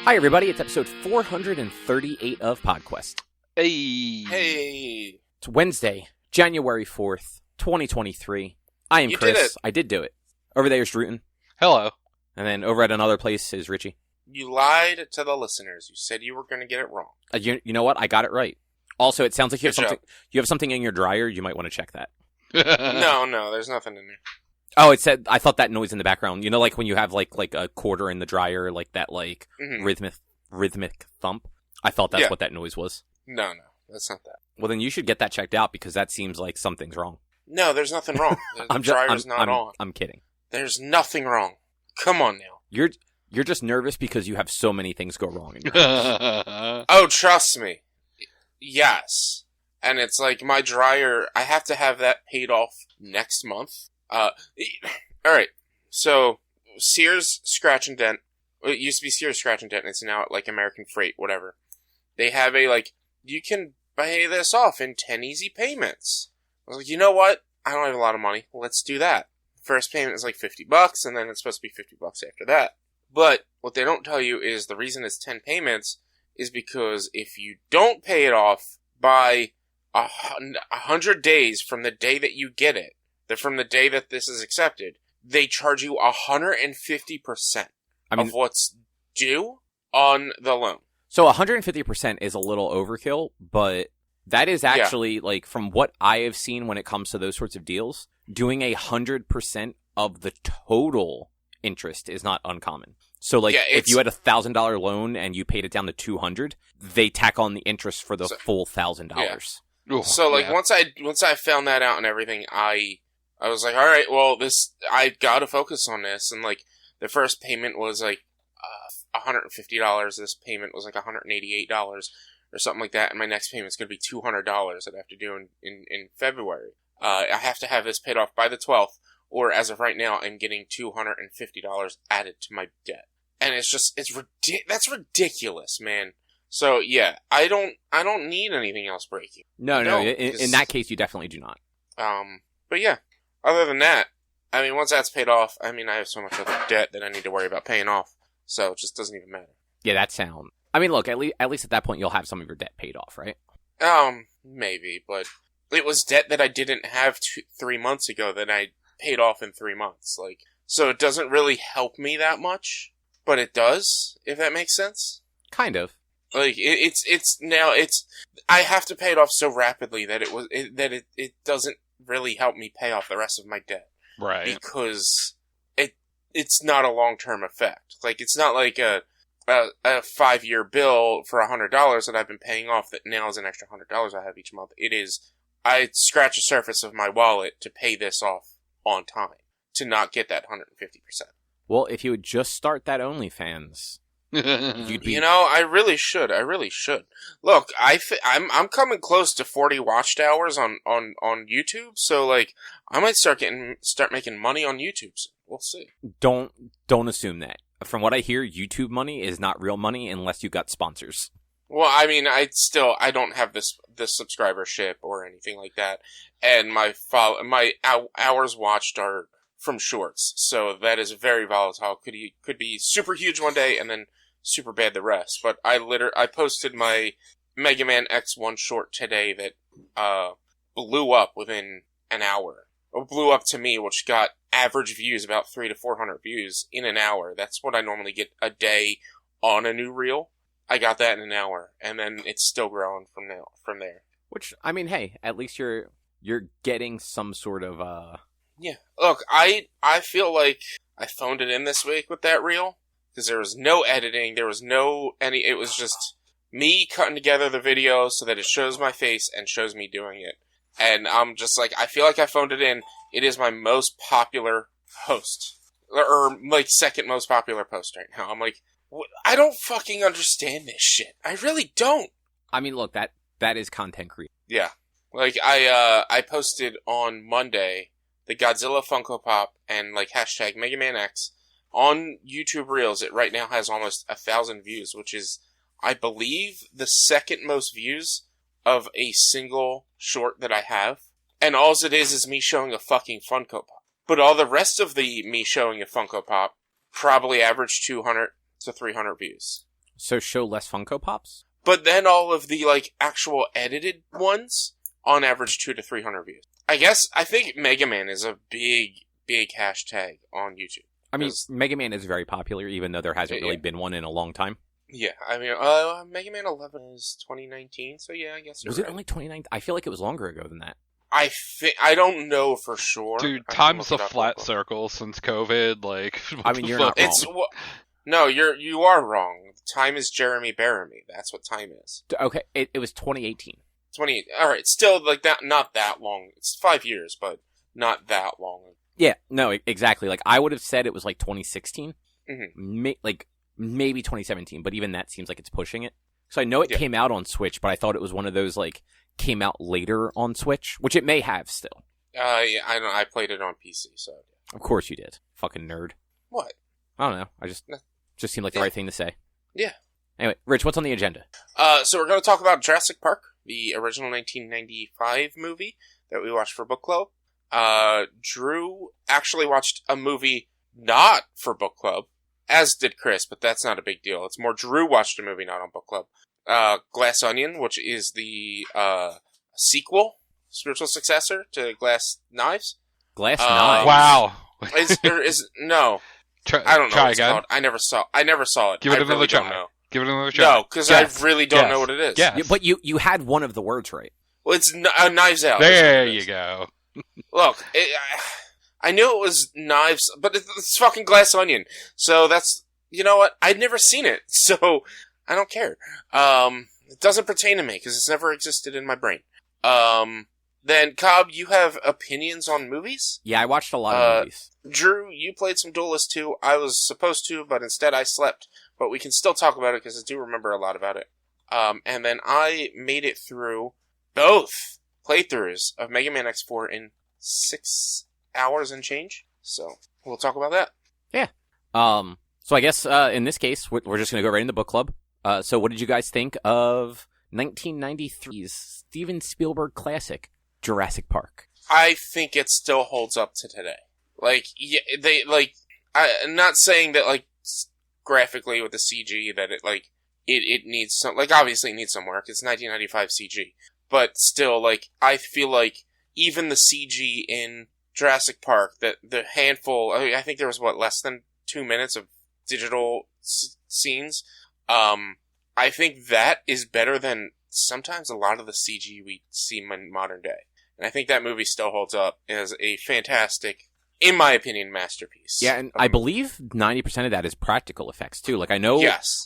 Hi, everybody. It's episode 438 of PodQuest. Hey. It's Wednesday, January 4th, 2023. I am You Chris. did it. I did do it. Over there is Druten. Hello. And then over at another place is Richie. You lied to the listeners. You said you were going to get it wrong. You know what? I got it right. Also, it sounds like you have Good something. You have something in your dryer. You might want to check that. No, there's nothing in there. Oh, it said. I thought that noise in the background. You know, like when you have like a quarter in the dryer, like that, like rhythmic thump. I thought that's what that noise was. No, that's not that. Well, then you should get that checked out because that seems like something's wrong. No, there's nothing wrong. The dryer's not on. I'm kidding. There's nothing wrong. Come on now. You're just nervous because you have so many things go wrong in your house. Oh, trust me. Yes. And it's like my dryer, I have to have that paid off next month. Alright. So, Sears Scratch and Dent. It used to be Sears Scratch and Dent, and it's now like American Freight, whatever. They have you can pay this off in 10 easy payments. I was like, you know what? I don't have a lot of money. Let's do that. First payment is like $50, and then it's supposed to be $50 after that. But what they don't tell you is the reason it's 10 payments is because if you don't pay it off by 100 days from the day that you get it, from the day that this is accepted, they charge you 150% of what's due on the loan. So 150% is a little overkill, but that is actually, like, from what I have seen when it comes to those sorts of deals, doing 100% of the total interest is not uncommon. So, like, if you had $1,000 loan and you paid it down to $200, they tack on the interest for the full $1,000. Yeah. So, once I found that out and everything, I was like, all right, well, I got to focus on this. And like, the first payment was like $150. This payment was like $188 or something like that. And my next payment is going to be $200 that I have to do in February. I have to have this paid off by the 12th, or as of right now, I'm getting $250 added to my debt. And that's ridiculous, man. So yeah, I don't need anything else breaking. No. In that case, you definitely do not. But yeah, other than that, I mean, once that's paid off, I mean, I have so much other debt that I need to worry about paying off. So it just doesn't even matter. Yeah, that sound. I mean, look, at least at that point, you'll have some of your debt paid off, right? Maybe, but it was debt that I didn't have 3 months ago that I paid off in 3 months. Like, so it doesn't really help me that much, but it does, if that makes sense. Kind of. Like, I have to pay it off so rapidly that it doesn't really help me pay off the rest of my debt. Right. Because it's not a long-term effect. Like, it's not like a 5-year bill for $100 that I've been paying off that now is an extra $100 I have each month. It is, I scratch the surface of my wallet to pay this off on time, to not get that 150%. Well, if you would just start that OnlyFans, you'd be... You know, I really should. Look, I'm coming close to 40 watched hours on YouTube, so like I might start making money on YouTube soon. We'll see. Don't assume that. From what I hear, YouTube money is not real money unless you got sponsors. Well, I mean, I don't have this subscribership or anything like that, and my hours watched are from shorts, so that is very volatile. Could be super huge one day and then super bad the rest. But I posted my Mega Man X1 short today that blew up within an hour. It blew up to me, which got average views, about 300 to 400 views in an hour. That's what I normally get a day on a new reel. I got that in an hour, and then it's still growing from there. Which, I mean, hey, at least you're getting some sort of Yeah. Look, I feel like I phoned it in this week with that reel, because there was no editing, it was just me cutting together the video so that it shows my face and shows me doing it. And I'm just like, I feel like I phoned it in. It is my most popular post. Or, like, second most popular post right now. I'm like, I don't fucking understand this shit. I really don't. I mean, look, that is content creation. Yeah. Like, I posted on Monday the Godzilla Funko Pop and, like, hashtag Mega Man X on YouTube Reels. It right now has almost 1,000 views, which is, I believe, the second most views of a single short that I have. And all it is me showing a fucking Funko Pop. But all the rest of the me showing a Funko Pop probably averaged 200 to 300 views. So show less Funko Pops? But then all of the, like, actual edited ones, on average 200 to 300 views. I think Mega Man is a big hashtag on YouTube. I mean, Mega Man is very popular, even though there hasn't really been one in a long time. Yeah, I mean, Mega Man 11 is 2019, so yeah, I guess was it only 2019? I feel like it was longer ago than that. I don't know for sure. Dude, time's a flat circle since COVID. Like, I mean, you're not wrong. No, you are wrong. Time is Jeremy Bearimy. That's what time is. Okay, it was 2018. All right, still like that. Not that long. It's 5 years, but not that long. Yeah, no, exactly. Like I would have said it was like 2016, mm-hmm. Maybe 2017, but even that seems like it's pushing it. So I know it came out on Switch, but I thought it was one of those like came out later on Switch, which it may have still. Yeah, I played it on PC, so. Of course you did, fucking nerd. What? I don't know. I just seemed like the right thing to say. Yeah. Anyway, Rich, what's on the agenda? So we're going to talk about Jurassic Park, the original 1995 movie that we watched for book club. Drew actually watched a movie not for book club, as did Chris, but that's not a big deal. It's more Drew watched a movie not on book club. Glass Onion, which is the sequel, spiritual successor to Glass Knives. Glass Knives? Wow. No. I don't know what it's called. I never saw it. Give it another try. Don't know. Give it another try. No, because I really don't know what it is. Yeah. But you had one of the words right. Well, it's Knives Out. There you go. Look, I knew it was Knives, but it's fucking Glass Onion. So that's, you know what? I'd never seen it, so I don't care. It doesn't pertain to me, because it's never existed in my brain. Then, Cobb, you have opinions on movies? Yeah, I watched a lot of movies. Drew, you played some Duelyst too. I was supposed to, but instead I slept. But we can still talk about it, because I do remember a lot about it. And then I made it through both playthroughs of Mega Man X4 in 6 hours and change. So, we'll talk about that. Yeah. So I guess, in this case, we're just going to go right into book club. So what did you guys think of 1993's Steven Spielberg classic, Jurassic Park? I think it still holds up to today. Like, yeah, I'm not saying that, like, graphically with the CG that it needs some, like, obviously it needs some work. It's 1995 CG. But still, like, I feel like even the CG in Jurassic Park, the handful, I think there was, less than 2 minutes of digital scenes. I think that is better than sometimes a lot of the CG we see in modern day. And I think that movie still holds up as a fantastic, in my opinion, masterpiece. Yeah, and I believe 90% of that is practical effects, too. Like, I know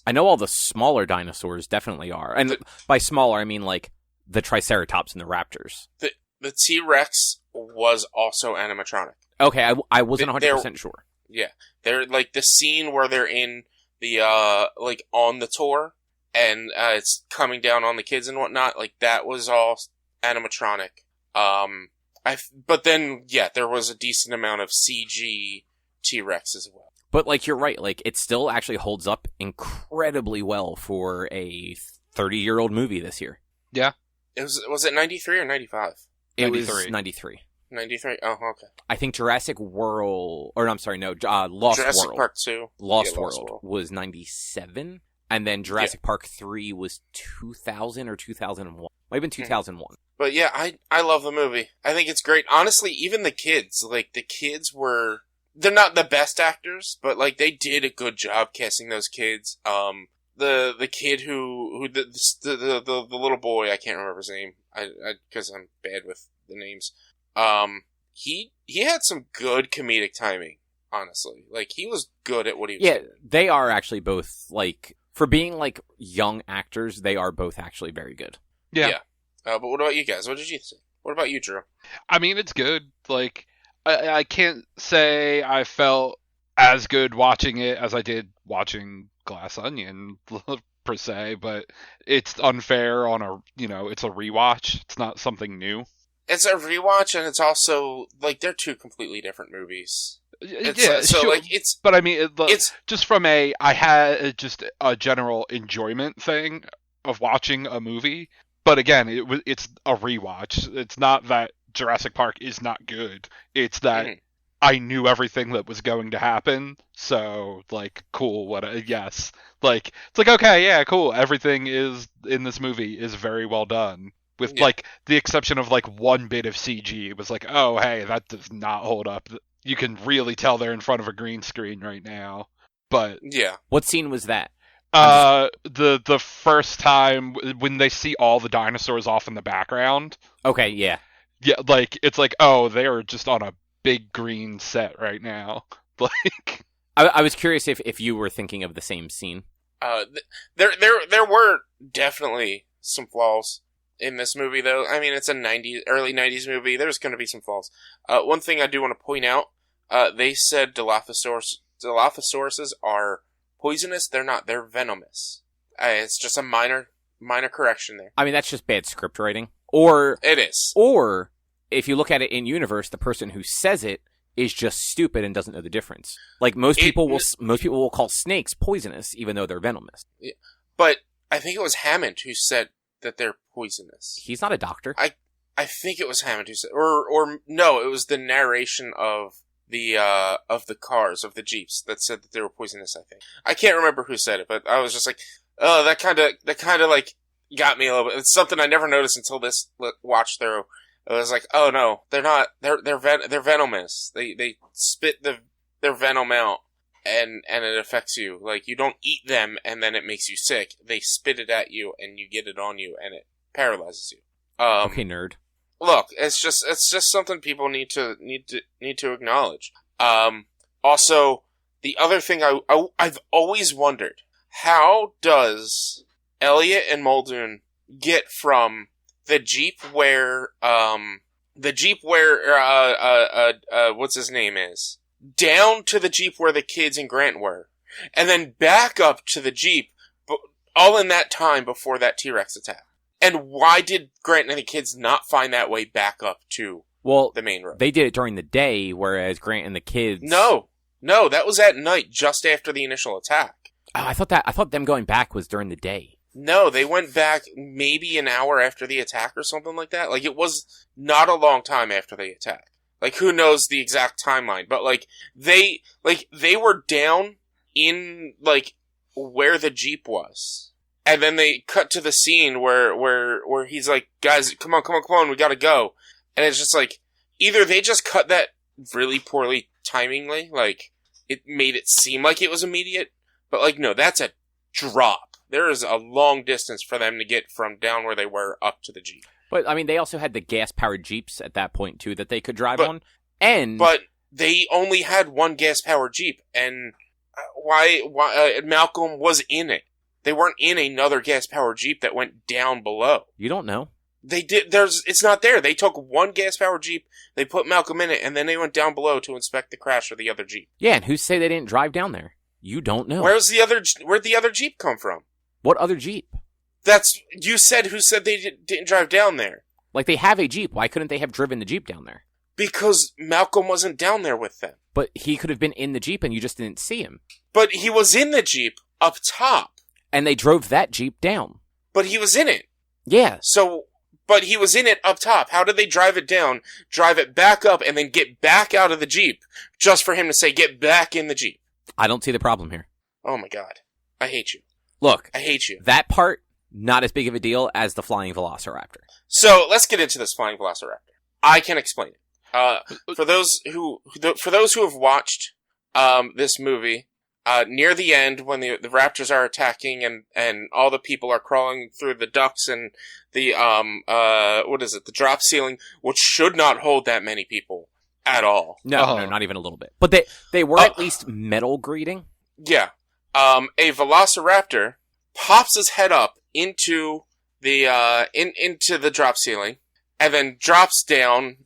all the smaller dinosaurs definitely are. And by smaller, I mean, like, the Triceratops and the Raptors. The T-Rex was also animatronic. Okay, I wasn't 100% sure. Yeah. They're, like, the scene where they're in the, on the tour, and it's coming down on the kids and whatnot, like, that was all animatronic. But then, yeah, there was a decent amount of CG T-Rex as well. But, like, you're right. Like, it still actually holds up incredibly well for a 30-year-old movie this year. Yeah. Was it 93 or 95? It was 93. 93? Oh, okay. I think Jurassic World... Or, no, I'm sorry, no. Lost Jurassic World. Park 2. Lost World was 97. And then Jurassic Park 3 was 2000 or 2001. Might have been 2001. But yeah, I love the movie. I think it's great. Honestly, even the kids, like, the kids were... They're not the best actors, but, like, they did a good job casting those kids. The kid who the little boy, I can't remember his name, because I'm bad with the names. He had some good comedic timing, honestly. Like, he was good at what he was doing. Yeah, they are actually both, like, for being, like, young actors, they are both actually very good. Yeah. But what about you guys? What did you think? What about you, Drew? I mean, it's good. Like, I can't say I felt as good watching it as I did watching Glass Onion, per se, but it's unfair on it's a rewatch. It's not something new. It's a rewatch, and it's also, like, they're two completely different movies. But I mean, it's just from I had just a general enjoyment thing of watching a movie. But again, it's a rewatch. It's not that Jurassic Park is not good. It's that I knew everything that was going to happen, so, like, cool, yes. Like, it's like, okay, yeah, cool, everything is, in this movie, is very well done. With, like, the exception of, like, one bit of CG. It was like, oh, hey, that does not hold up. You can really tell they're in front of a green screen right now. But... yeah. What scene was that? The first time when they see all the dinosaurs off in the background. Okay, yeah. Yeah, like, it's like, oh, they are just on a big green set right now. Like... I was curious if you were thinking of the same scene. There were definitely some flaws in this movie, though. I mean, it's a early 90s movie. There's going to be some flaws. One thing I do want to point out, they said Dilophosauruses are poisonous. They're not. They're venomous. It's just a minor correction there. I mean, that's just bad script writing. Or it is. Or if you look at it in universe, the person who says it is just stupid and doesn't know the difference. Like most people will call snakes poisonous, even though they're venomous. Yeah. But I think it was Hammond who said that they're poisonous. He's not a doctor. I think it was Hammond who said, or no, it was the narration of the cars, of the Jeeps, that said that they were poisonous. I think I can't remember who said it, but I was just like, oh, that kind of like got me a little bit. It's something I never noticed until this watch through. It was like, oh no, they're not. They're venomous. They spit their venom out, and it affects you. Like, you don't eat them and then it makes you sick. They spit it at you and you get it on you and it paralyzes you. Okay, nerd. Look, it's just something people need to acknowledge. Also, the other thing I've always wondered, how does Elliot and Muldoon get from the Jeep where what's his name is, down to the Jeep where the kids and Grant were, and then back up to the Jeep, all in that time before that T-Rex attack? And why did Grant and the kids not find that way back up to the main road? They did it during the day, whereas Grant and the kids... No, that was at night, just after the initial attack. Oh, I thought them going back was during the day. No, they went back maybe an hour after the attack or something like that. Like, it was not a long time after the attack. Like, who knows the exact timeline? But, like, they were down in, like, where the Jeep was. And then they cut to the scene where he's like, guys, come on, we gotta go. And it's just like, either they just cut that really poorly timingly, like, it made it seem like it was immediate, but, like, no, that's a drop. There is a long distance for them to get from down where they were up to the Jeep. But, I mean, they also had the gas-powered Jeeps at that point, too, that they could drive on. But they only had one gas-powered Jeep, and why Malcolm was in it. They weren't in another gas-powered Jeep that went down below. You don't know. They did. It's not there. They took one gas-powered Jeep, they put Malcolm in it, and then they went down below to inspect the crash of the other Jeep. Yeah, and who say they didn't drive down there? You don't know. Where'd the other Jeep come from? What other Jeep? You said who said they didn't drive down there? Like, they have a Jeep. Why couldn't they have driven the Jeep down there? Because Malcolm wasn't down there with them. But he could have been in the Jeep and you just didn't see him. But he was in the Jeep up top. And they drove that Jeep down. But he was in it. Yeah. But he was in it up top. How did they drive it down, drive it back up, and then get back out of the Jeep just for him to say, get back in the Jeep? I don't see the problem here. Oh my god. I hate you. Look. I hate you. That part, not as big of a deal as the flying velociraptor. So, let's get into this flying velociraptor. I can explain it. For those who have watched this movie, near the end, when the raptors are attacking and all the people are crawling through the ducts and the the drop ceiling, which should not hold that many people at all. No, not even a little bit. But they were at least metal greeting. Yeah. A velociraptor pops his head up into the into the drop ceiling and then drops down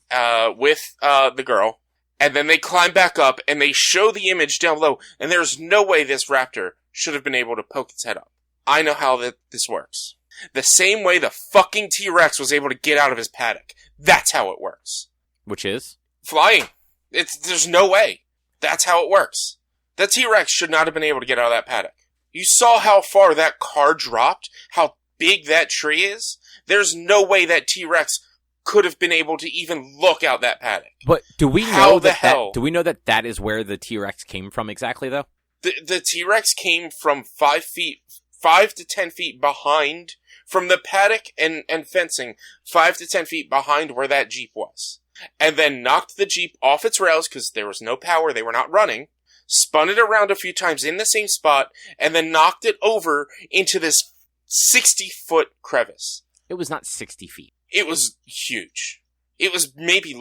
with the girl. And then they climb back up, and they show the image down below, and there's no way this raptor should have been able to poke its head up. I know how this works. The same way the fucking T-Rex was able to get out of his paddock. That's how it works. Which is? Flying. There's no way. That's how it works. The T-Rex should not have been able to get out of that paddock. You saw how far that car dropped? How big that tree is? There's no way that T-Rex could have been able to even look out that paddock. But do we How know the that, hell? do we know that is where the T-Rex came from exactly, though? The T-Rex came from 5 to 10 feet behind, from the paddock and fencing, 5 to 10 feet behind where that Jeep was. And then knocked the Jeep off its rails because there was no power, they were not running, spun it around a few times in the same spot, and then knocked it over into this 60-foot crevice. It was not 60 feet. It was huge. It was maybe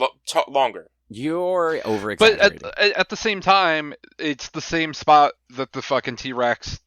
longer. You're over-exaggerating. But at the same time, it's the same spot that the fucking T-Rex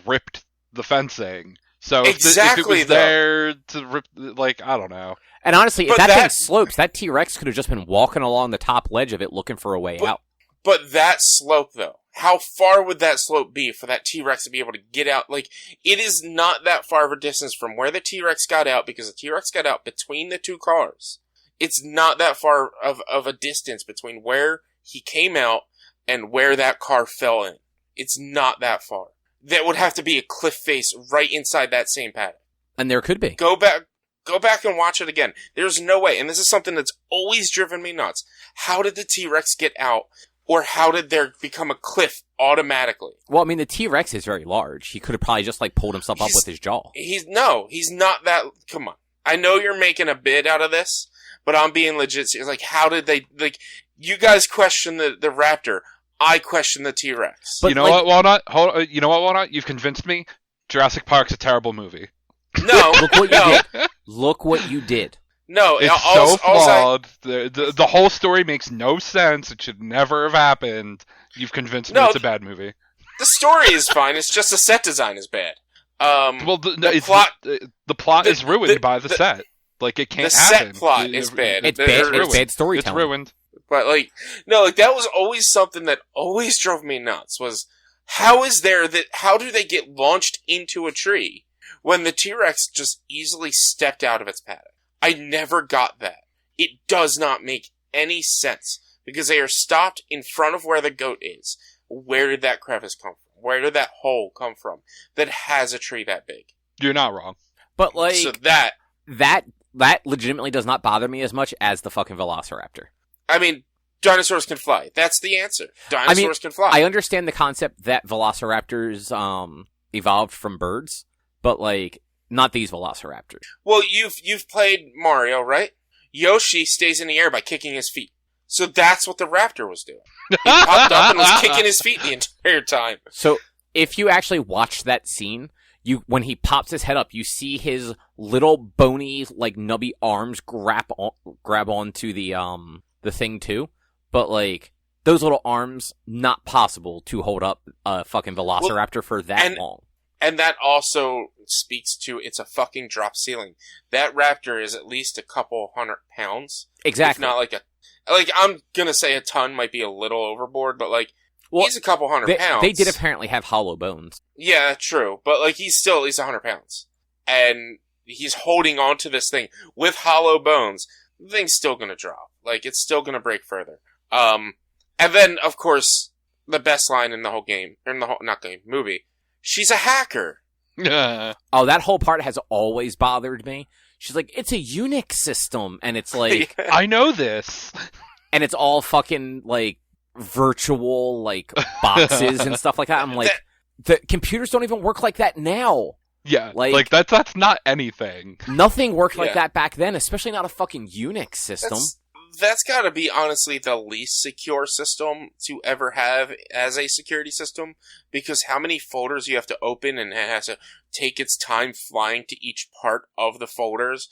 ripped the fencing. So if it was there to rip, like, I don't know. And honestly, if that thing slopes, that T-Rex could have just been walking along the top ledge of it looking for a way out. But that slope, though, how far would that slope be for that T-Rex to be able to get out? Like, it is not that far of a distance from where the T-Rex got out, because the T-Rex got out between the two cars. It's not that far of a distance between where he came out and where that car fell in. It's not that far. That would have to be a cliff face right inside that same paddock. And there could be. Go back and watch it again. There's no way, and this is something that's always driven me nuts. How did the T-Rex get out? Or how did there become a cliff automatically? Well, I mean, the T-Rex is very large. He could have probably just, like, pulled himself up with his jaw. He's not that... Come on. I know you're making a bid out of this, but I'm being legit. It's like, how did they... Like, you guys question the Raptor. I question the T-Rex. But you know what, Walnut? You know what, Walnut? You've convinced me. Jurassic Park's a terrible movie. No. Look what you did. Look what you did. No, it's so flawed. The whole story makes no sense. It should never have happened. You've convinced me it's a bad movie. The story is fine. It's just the set design is bad. Well, the plot is ruined by the set. Like, it can't happen. The set plot is bad. It's bad storytelling. It's ruined. But, that was always something that always drove me nuts, was how do they get launched into a tree when the T-Rex just easily stepped out of its paddock? I never got that. It does not make any sense, because they are stopped in front of where the goat is. Where did that crevice come from? Where did that hole come from that has a tree that big? You're not wrong. But, like, so that legitimately does not bother me as much as the fucking Velociraptor. I mean, dinosaurs can fly. That's the answer. Dinosaurs can fly. I understand the concept that Velociraptors evolved from birds, but, like, not these Velociraptors. Well, you've played Mario, right? Yoshi stays in the air by kicking his feet. So that's what the raptor was doing. He popped up and was kicking his feet the entire time. So if you actually watch that scene, when he pops his head up, you see his little bony, like, nubby arms grab onto the thing too. But, like, those little arms, not possible to hold up a fucking Velociraptor for that long. And that also speaks to, it's a fucking drop ceiling. That raptor is at least a couple 100 pounds. Exactly. If not I'm gonna say a ton might be a little overboard, but he's a couple 100 pounds. They did apparently have hollow bones. Yeah, true. But he's still at least 100 pounds. And he's holding on to this thing with hollow bones. The thing's still gonna drop. It's still gonna break further. And then, of course, the best line in the whole game, or in the whole, not game, movie, she's a hacker. Oh, that whole part has always bothered me. She's like, it's a Unix system, and it's like... I know this. And it's all fucking, like, virtual, like, boxes and stuff like that. I'm like, the computers don't even work like that now. Yeah, like that's not anything. Nothing worked like that back then, especially not a fucking Unix system. That's gotta be, honestly, the least secure system to ever have as a security system, because how many folders you have to open, and it has to take its time flying to each part of the folders.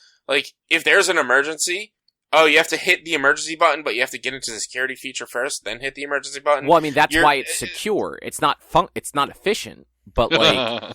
If there's an emergency, you have to hit the emergency button, but you have to get into the security feature first, then hit the emergency button. Well, I mean, that's why it's secure. It's not it's not efficient. But,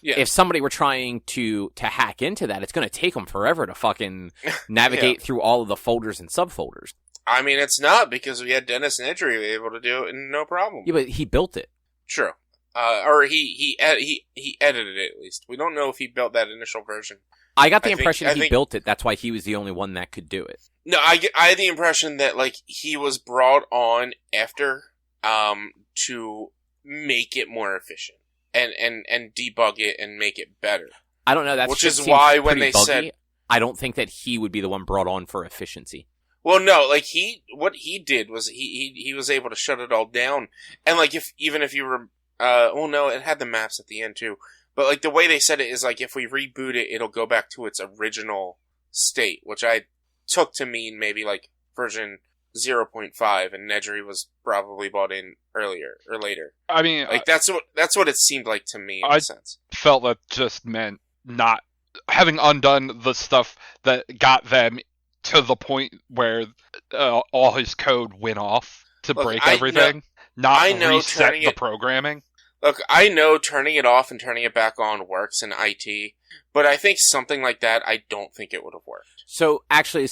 if somebody were trying to hack into that, it's going to take them forever to fucking navigate through all of the folders and subfolders. I mean, it's not, because we had Dennis and Idri able to do it and no problem. Yeah, but he built it. True. Or he edited it, at least. We don't know if he built that initial version. I got the impression he built it. That's why he was the only one that could do it. No, I had the impression that, he was brought on after, to make it more efficient. And debug it and make it better. I don't know. Which is why when they said, I don't think that he would be the one brought on for efficiency. Well, no, like what he did was he was able to shut it all down, and like even if you were, well, no, it had the maps at the end too, but like the way they said it is like if we reboot it, it'll go back to its original state, which I took to mean maybe like version 0.5, and Nedry was probably bought in earlier or later. I mean, like that's what it seemed like to me in a sense. Felt that just meant not having undone the stuff that got them to the point where all his code went off to break everything, not reset the programming. Look, I know turning it off and turning it back on works in IT, but I think something like that, I don't think it would have worked. So, actually,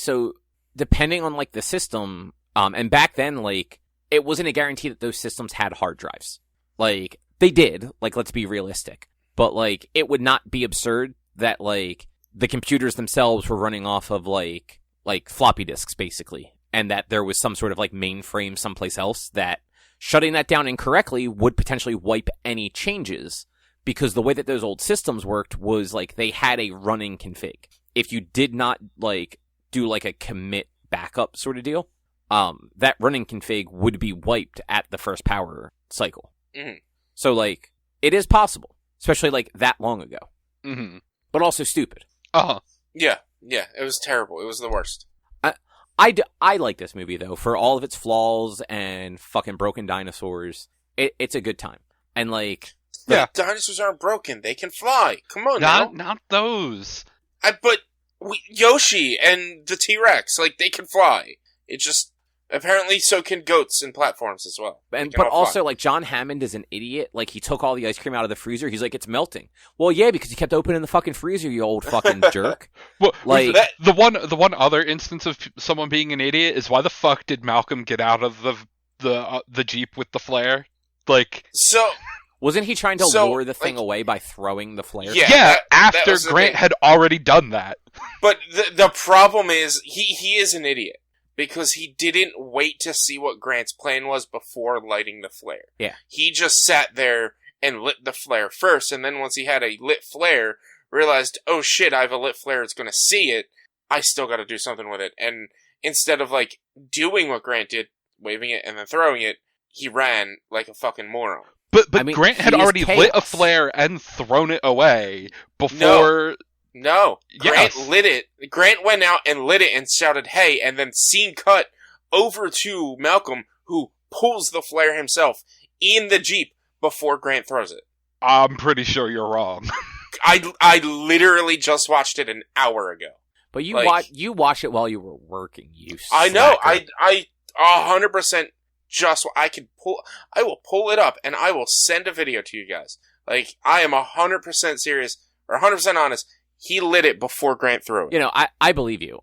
depending on, like, the system, and back then, like, it wasn't a guarantee that those systems had hard drives. Like, they did, like, let's be realistic. But, like, it would not be absurd that, like, the computers themselves were running off of, like floppy disks, basically, and that there was some sort of, like, mainframe someplace else that shutting that down incorrectly would potentially wipe any changes, because the way that those old systems worked was, like, they had a running config. If you did not, like, do, like, a commit backup sort of deal, that running config would be wiped at the first power cycle. Mm-hmm. So, like, it is possible, especially, like, that long ago. Mm-hmm. But also stupid. Uh-huh. Yeah, it was terrible. It was the worst. I like this movie, though, for all of its flaws and fucking broken dinosaurs. It's a good time. And, like... The dinosaurs aren't broken. They can fly. Come on now. Not those. But Yoshi and the T-Rex, like, they can fly. It just... Apparently, so can goats and platforms as well. But also, like, John Hammond is an idiot. Like, he took all the ice cream out of the freezer. He's like, it's melting. Well, yeah, because he kept opening the fucking freezer, you old fucking jerk. Well, like the one other instance of someone being an idiot is why the fuck did Malcolm get out of the Jeep with the flare? Like, so wasn't he trying to lure the thing away by throwing the flare? Yeah, after Grant had already done that. But the problem is he is an idiot. Because he didn't wait to see what Grant's plan was before lighting the flare. Yeah. He just sat there and lit the flare first, and then once he had a lit flare, realized, oh shit, I have a lit flare, it's gonna see it, I still gotta do something with it. And instead of, like, doing what Grant did, waving it and then throwing it, he ran like a fucking moron. But I mean, Grant had already lit a flare and thrown it away before... No, Grant lit it. Grant went out and lit it and shouted, hey, and then scene cut over to Malcolm, who pulls the flare himself in the Jeep before Grant throws it. I'm pretty sure you're wrong. I literally just watched it an hour ago. But you watched it while you were working, you I know, I 100% I will pull it up and I will send a video to you guys. Like, I am 100% serious, or 100% honest. He lit it before Grant threw it. You know, I believe you.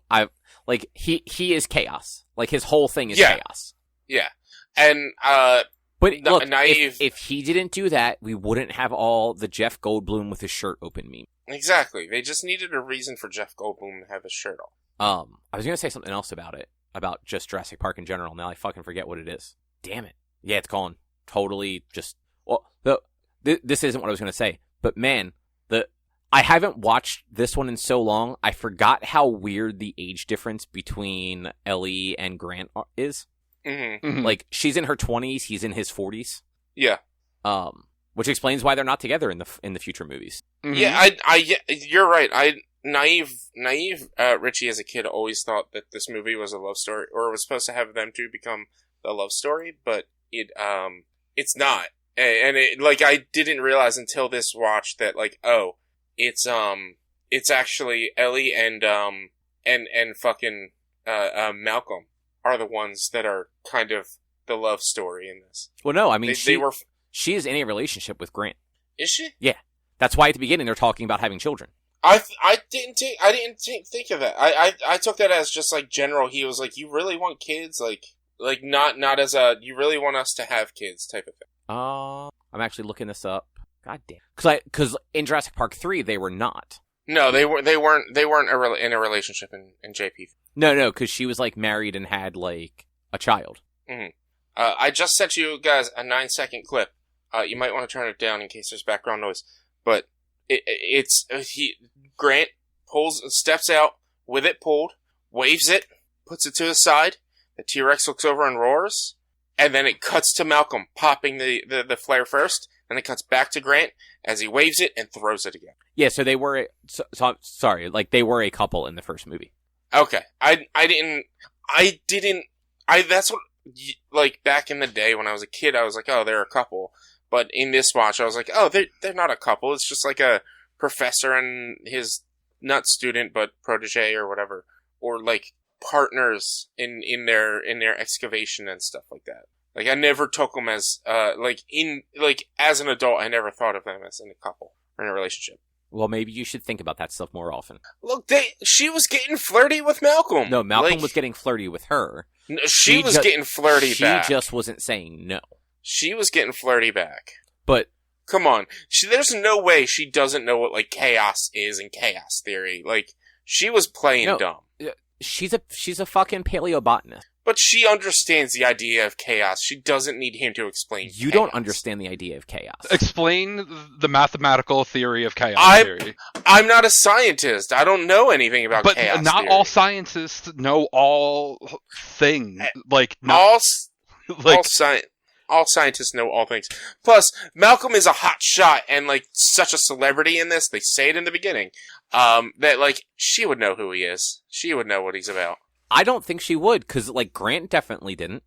He is chaos. Like, his whole thing is chaos. Yeah. And, but look, naive. If he didn't do that, we wouldn't have all the Jeff Goldblum with his shirt open meme. Exactly. They just needed a reason for Jeff Goldblum to have his shirt off. I was going to say something else about it. About just Jurassic Park in general. Now I fucking forget what it is. Damn it. Yeah, it's gone. Totally just... Well, this isn't what I was going to say. But man, I haven't watched this one in so long, I forgot how weird the age difference between Ellie and Grant is. Mm-hmm. Mm-hmm. Like, she's in her 20s, he's in his 40s. Yeah. Which explains why they're not together in the future movies. Mm-hmm. Yeah, you're right. Naive Richie as a kid always thought that this movie was a love story, or was supposed to have them two become the love story, but it's not. And I didn't realize until this watch that, like, oh, it's actually Ellie and fucking Malcolm are the ones that are kind of the love story in this. Well, no, I mean, she is in a relationship with Grant. Is she? Yeah, that's why at the beginning they're talking about having children. I didn't think of that. I took that as just like general. He was like, you really want kids, like not as a you really want us to have kids type of thing. I'm actually looking this up. God damn. Because in Jurassic Park 3 they were not. No, they weren't in a relationship in JP. No, because she was like married and had like a child. Mm-hmm. I just sent you guys a 9-second clip. You might want to turn it down in case there's background noise. But Grant steps out, with it pulled, waves it, puts it to the side. The T-Rex looks over and roars, and then it cuts to Malcolm popping the flare first, and it cuts back to Grant as he waves it and throws it again. Yeah, so they were, sorry, like they were a couple in the first movie. Okay. That's what, like, back in the day when I was a kid, I was like, oh, they're a couple. But in this watch, I was like, oh, they're not a couple. It's just like a professor and his, not student, but protege or whatever. Or, like, partners in their excavation and stuff like that. Like, I never took them as, as an adult, I never thought of them as in a couple or in a relationship. Well, maybe you should think about that stuff more often. Look, she was getting flirty with Malcolm. No, Malcolm was getting flirty with her. She was getting flirty back. She just wasn't saying no. She was getting flirty back. But come on, there's no way she doesn't know what, like, chaos is and chaos theory. Like, she was playing dumb. She's a fucking paleobotanist. But she understands the idea of chaos. She doesn't need him to explain You chaos. don't understand the idea of chaos. Explain the mathematical theory of chaos theory. I'm not a scientist. I don't know anything about chaos But not theory. all scientists know all things. All scientists know all things. Plus, Malcolm is a hot shot and, like, such a celebrity in this. They say it in the beginning. That, like, she would know who he is. She would know what he's about. I don't think she would, because, like, Grant definitely didn't.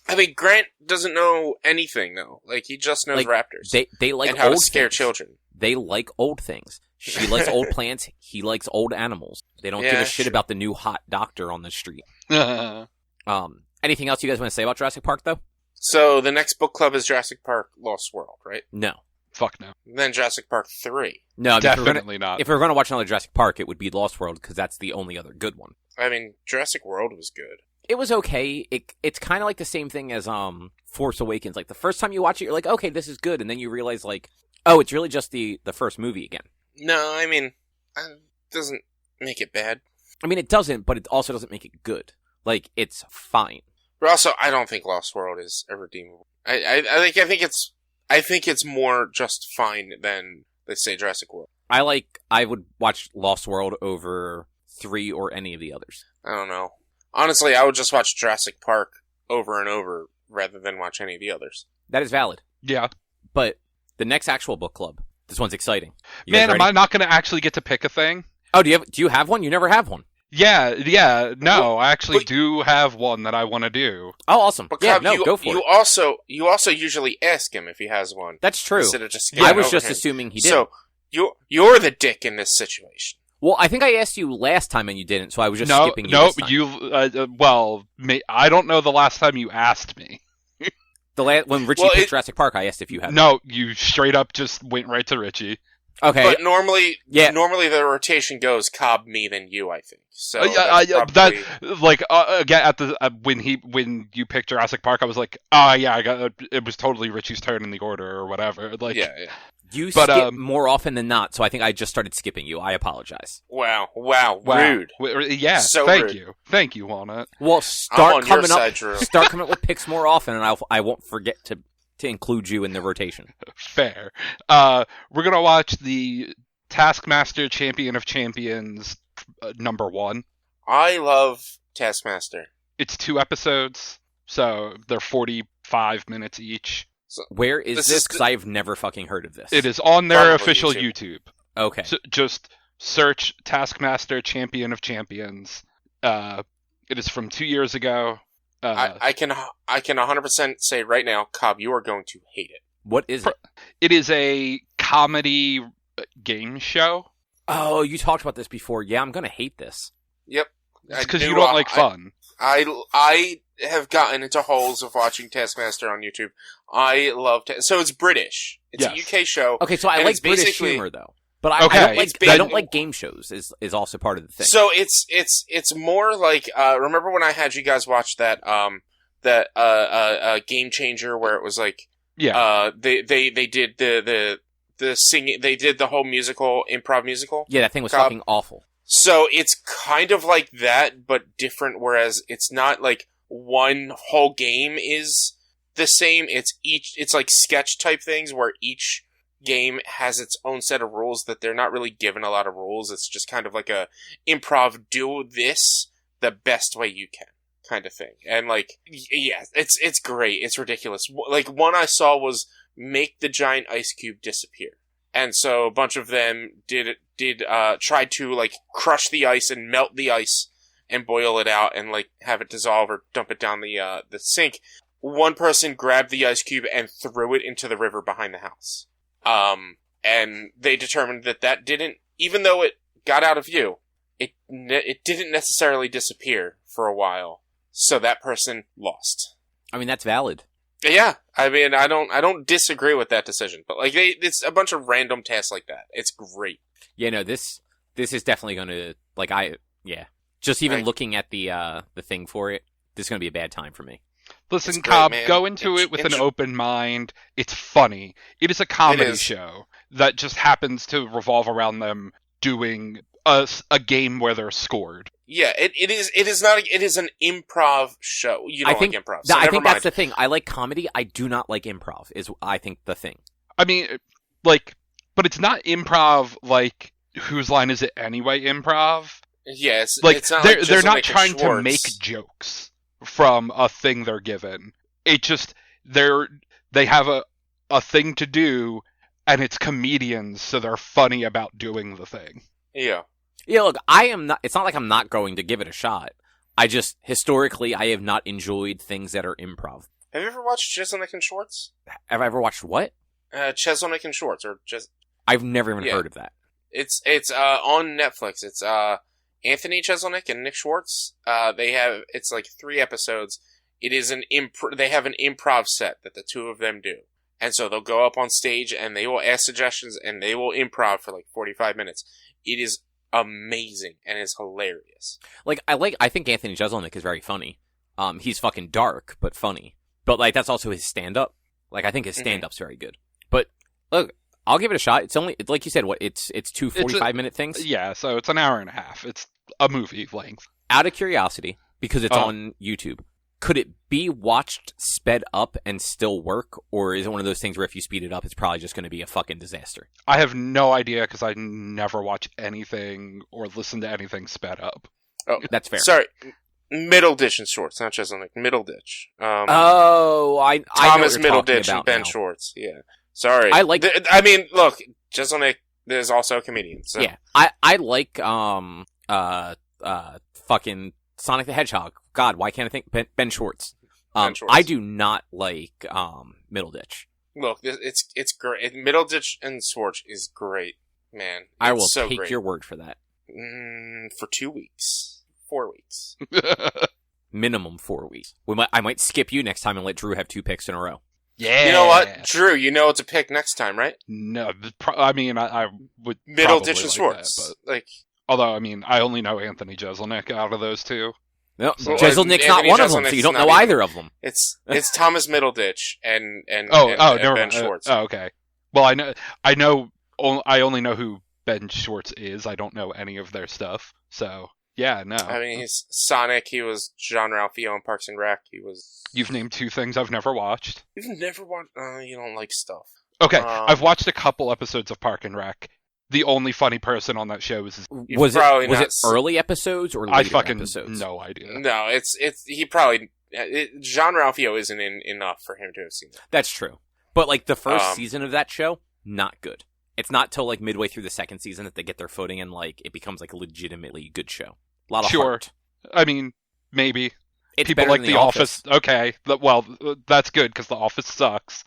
I mean, Grant doesn't know anything, though. Like, he just knows raptors. They like and how old to scare things. children. They like old things. She likes old plants. He likes old animals. They don't give a shit about the new hot doctor on the street. Anything else you guys want to say about Jurassic Park, though? So, the next book club is Jurassic Park Lost World, right? No. Fuck no. Then Jurassic Park 3. No, definitely not. If we were going to watch another Jurassic Park, it would be Lost World, because that's the only other good one. I mean, Jurassic World was good. It was okay. It's kind of like the same thing as Force Awakens. Like, the first time you watch it, you're like, okay, this is good. And then you realize, like, oh, it's really just the first movie again. No, I mean, it doesn't make it bad. I mean, it doesn't, but it also doesn't make it good. Like, it's fine. But also, I don't think Lost World is a redeemable. I think it's more just fine than, let's say, Jurassic World. I would watch Lost World over 3 or any of the others. I don't know. Honestly, I would just watch Jurassic Park over and over rather than watch any of the others. That is valid. Yeah. But the next actual book club, this one's exciting. Man, am I not going to actually get to pick a thing? Oh, do you have one? You never have one. Yeah, no, I actually do have one that I want to do. Oh, awesome. But yeah, Cobb, go for it. You also usually ask him if he has one. That's true. Instead of just I was just him. assuming he did. So, you're the dick in this situation. Well, I think I asked you last time and you didn't, so I was just skipping you this time. I don't know the last time you asked me. When Richie picked Jurassic Park, I asked if you had. No, you straight up just went right to Richie. Okay. But normally the rotation goes Cobb, me, then you, I think. So when you picked Jurassic Park, I was like, it was totally Richie's turn in the order or whatever. Like, yeah. You skip more often than not, so I think I just started skipping you. I apologize. Wow, rude. Yeah, so thank you, Walnut. Well, start coming up with picks more often, and I won't forget to include you in the rotation. Fair. We're gonna watch the Taskmaster Champion of Champions number 1. I love Taskmaster. It's 2 episodes, so they're 45 minutes each. So, where is this? Because I've never fucking heard of this. It is on their official YouTube. Okay. So just search Taskmaster Champion of Champions. It is from 2 years ago. I can 100% say right now, Cobb, you are going to hate it. What is it? It is a comedy game show. Oh, you talked about this before. Yeah, I'm going to hate this. Yep. It's because you don't like fun. I have gotten into holes of watching Taskmaster on YouTube. I love so it's British. It's a UK show. Okay, so I like British humor though. But I don't like game shows is also part of the thing. So it's more like remember when I had you guys watch that Game Changer where it was like they did the singing, they did the whole improv musical. Yeah, that thing was fucking awful. So it's kind of like that, but different, whereas it's not like one whole game is the same. It's like sketch type things where each game has its own set of rules that they're not really given a lot of rules. It's just kind of like a improv, do this the best way you can kind of thing. And like, yeah, it's great. It's ridiculous. Like, one I saw was make the giant ice cube disappear. And so a bunch of them tried to like crush the ice and melt the ice and boil it out and like have it dissolve or dump it down the sink. One person grabbed the ice cube and threw it into the river behind the house. And they determined that didn't, even though it got out of view, it didn't necessarily disappear for a while. So that person lost. I mean, that's valid. Yeah. I mean, I don't disagree with that decision, but like it's a bunch of random tasks like that. It's great. Yeah, no, this is definitely going to, like, just even looking at the thing for it, this is going to be a bad time for me. Listen, Cobb, go into it with an open mind. It's funny. It is a comedy show that just happens to revolve around them doing a game where they're scored. Yeah, it is an improv show. You don't like improv. So I think that's the thing. I like comedy. I do not like improv, is I think the thing. I mean, like, but it's not improv like Whose Line Is It Anyway improv. Yeah, like, it's not they're not trying to make jokes from a thing they're given. It just they have a thing to do, and it's comedians, so they're funny about doing the thing. Yeah. Yeah, look, I am not. It's not like I'm not going to give it a shot. I just historically I have not enjoyed things that are improv. Have you ever watched Jeselnik and Schwartz? Have I ever watched what? Jeselnik and Schwartz, or just. I've never even heard of that. It's on Netflix. It's Anthony Jeselnik and Nick Schwartz. It's like 3 episodes. It is they have an improv set that the two of them do. And so they'll go up on stage and they will ask suggestions and they will improv for like 45 minutes. It is amazing and it's hilarious. I think Anthony Jeselnik is very funny. He's fucking dark, but funny. But like, that's also his stand-up. Like, I think his stand-up's very good. But look, I'll give it a shot. It's only, like you said, it's 2 45-minute things? Yeah, so it's an hour and a half. It's a movie length. Out of curiosity, because it's on YouTube, could it be watched sped up and still work? Or is it one of those things where if you speed it up, it's probably just going to be a fucking disaster? I have no idea because I never watch anything or listen to anything sped up. Oh, that's fair. Sorry. Middleditch and Schwartz, not Jeselnik. Middleditch. Thomas Middleditch and Ben Schwartz. Yeah. Sorry. Look, Jeselnik is also a comedian. So. Yeah. I like fucking Sonic the Hedgehog. God, why can't I think Ben Schwartz? Ben Schwartz. I do not like Middleditch. Look, it's great. Middleditch and Schwartz is great, man. It's I will so take great. your word for that. For 2 weeks, 4 weeks, minimum 4 weeks. I might skip you next time and let Drew have 2 picks in a row. Yeah. You know what, Drew? You know what to pick next time, right? No, I mean I would Middleditch and Schwartz. Although I mean I only know Anthony Jeselnik out of those two. No, so, Jeselnik's not one of them, so you don't know either of them. It's Thomas Middleditch and Ben Schwartz. Okay. Well, I only know who Ben Schwartz is. I don't know any of their stuff. So yeah, no. I mean, he's Sonic. He was Jean-Ralphio in Parks and Rec. You've named 2 things I've never watched. You've never watched? You don't like stuff. Okay, I've watched a couple episodes of Park and Rec. The only funny person on that show is was it early episodes or later episodes? No idea. No, he probably Jean-Ralphio isn't enough for him to have seen that. That's true. But like the first season of that show, not good. It's not till like midway through the second season that they get their footing and like it becomes like a legitimately good show. A lot of heart. I mean, maybe. It's people like The Office. Okay, well, that's good because The Office sucks.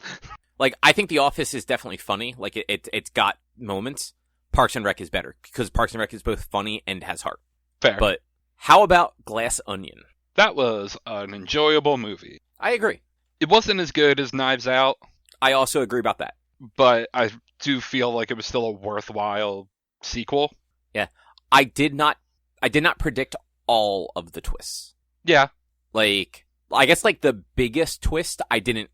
Like, I think The Office is definitely funny. Like, it's got moments. Parks and Rec is better because Parks and Rec is both funny and has heart. Fair. But how about Glass Onion? That was an enjoyable movie. I agree. It wasn't as good as Knives Out. I also agree about that. But I do feel like it was still a worthwhile sequel. Yeah. I did not predict all of the twists. Yeah. Like, I guess like the biggest twist I didn't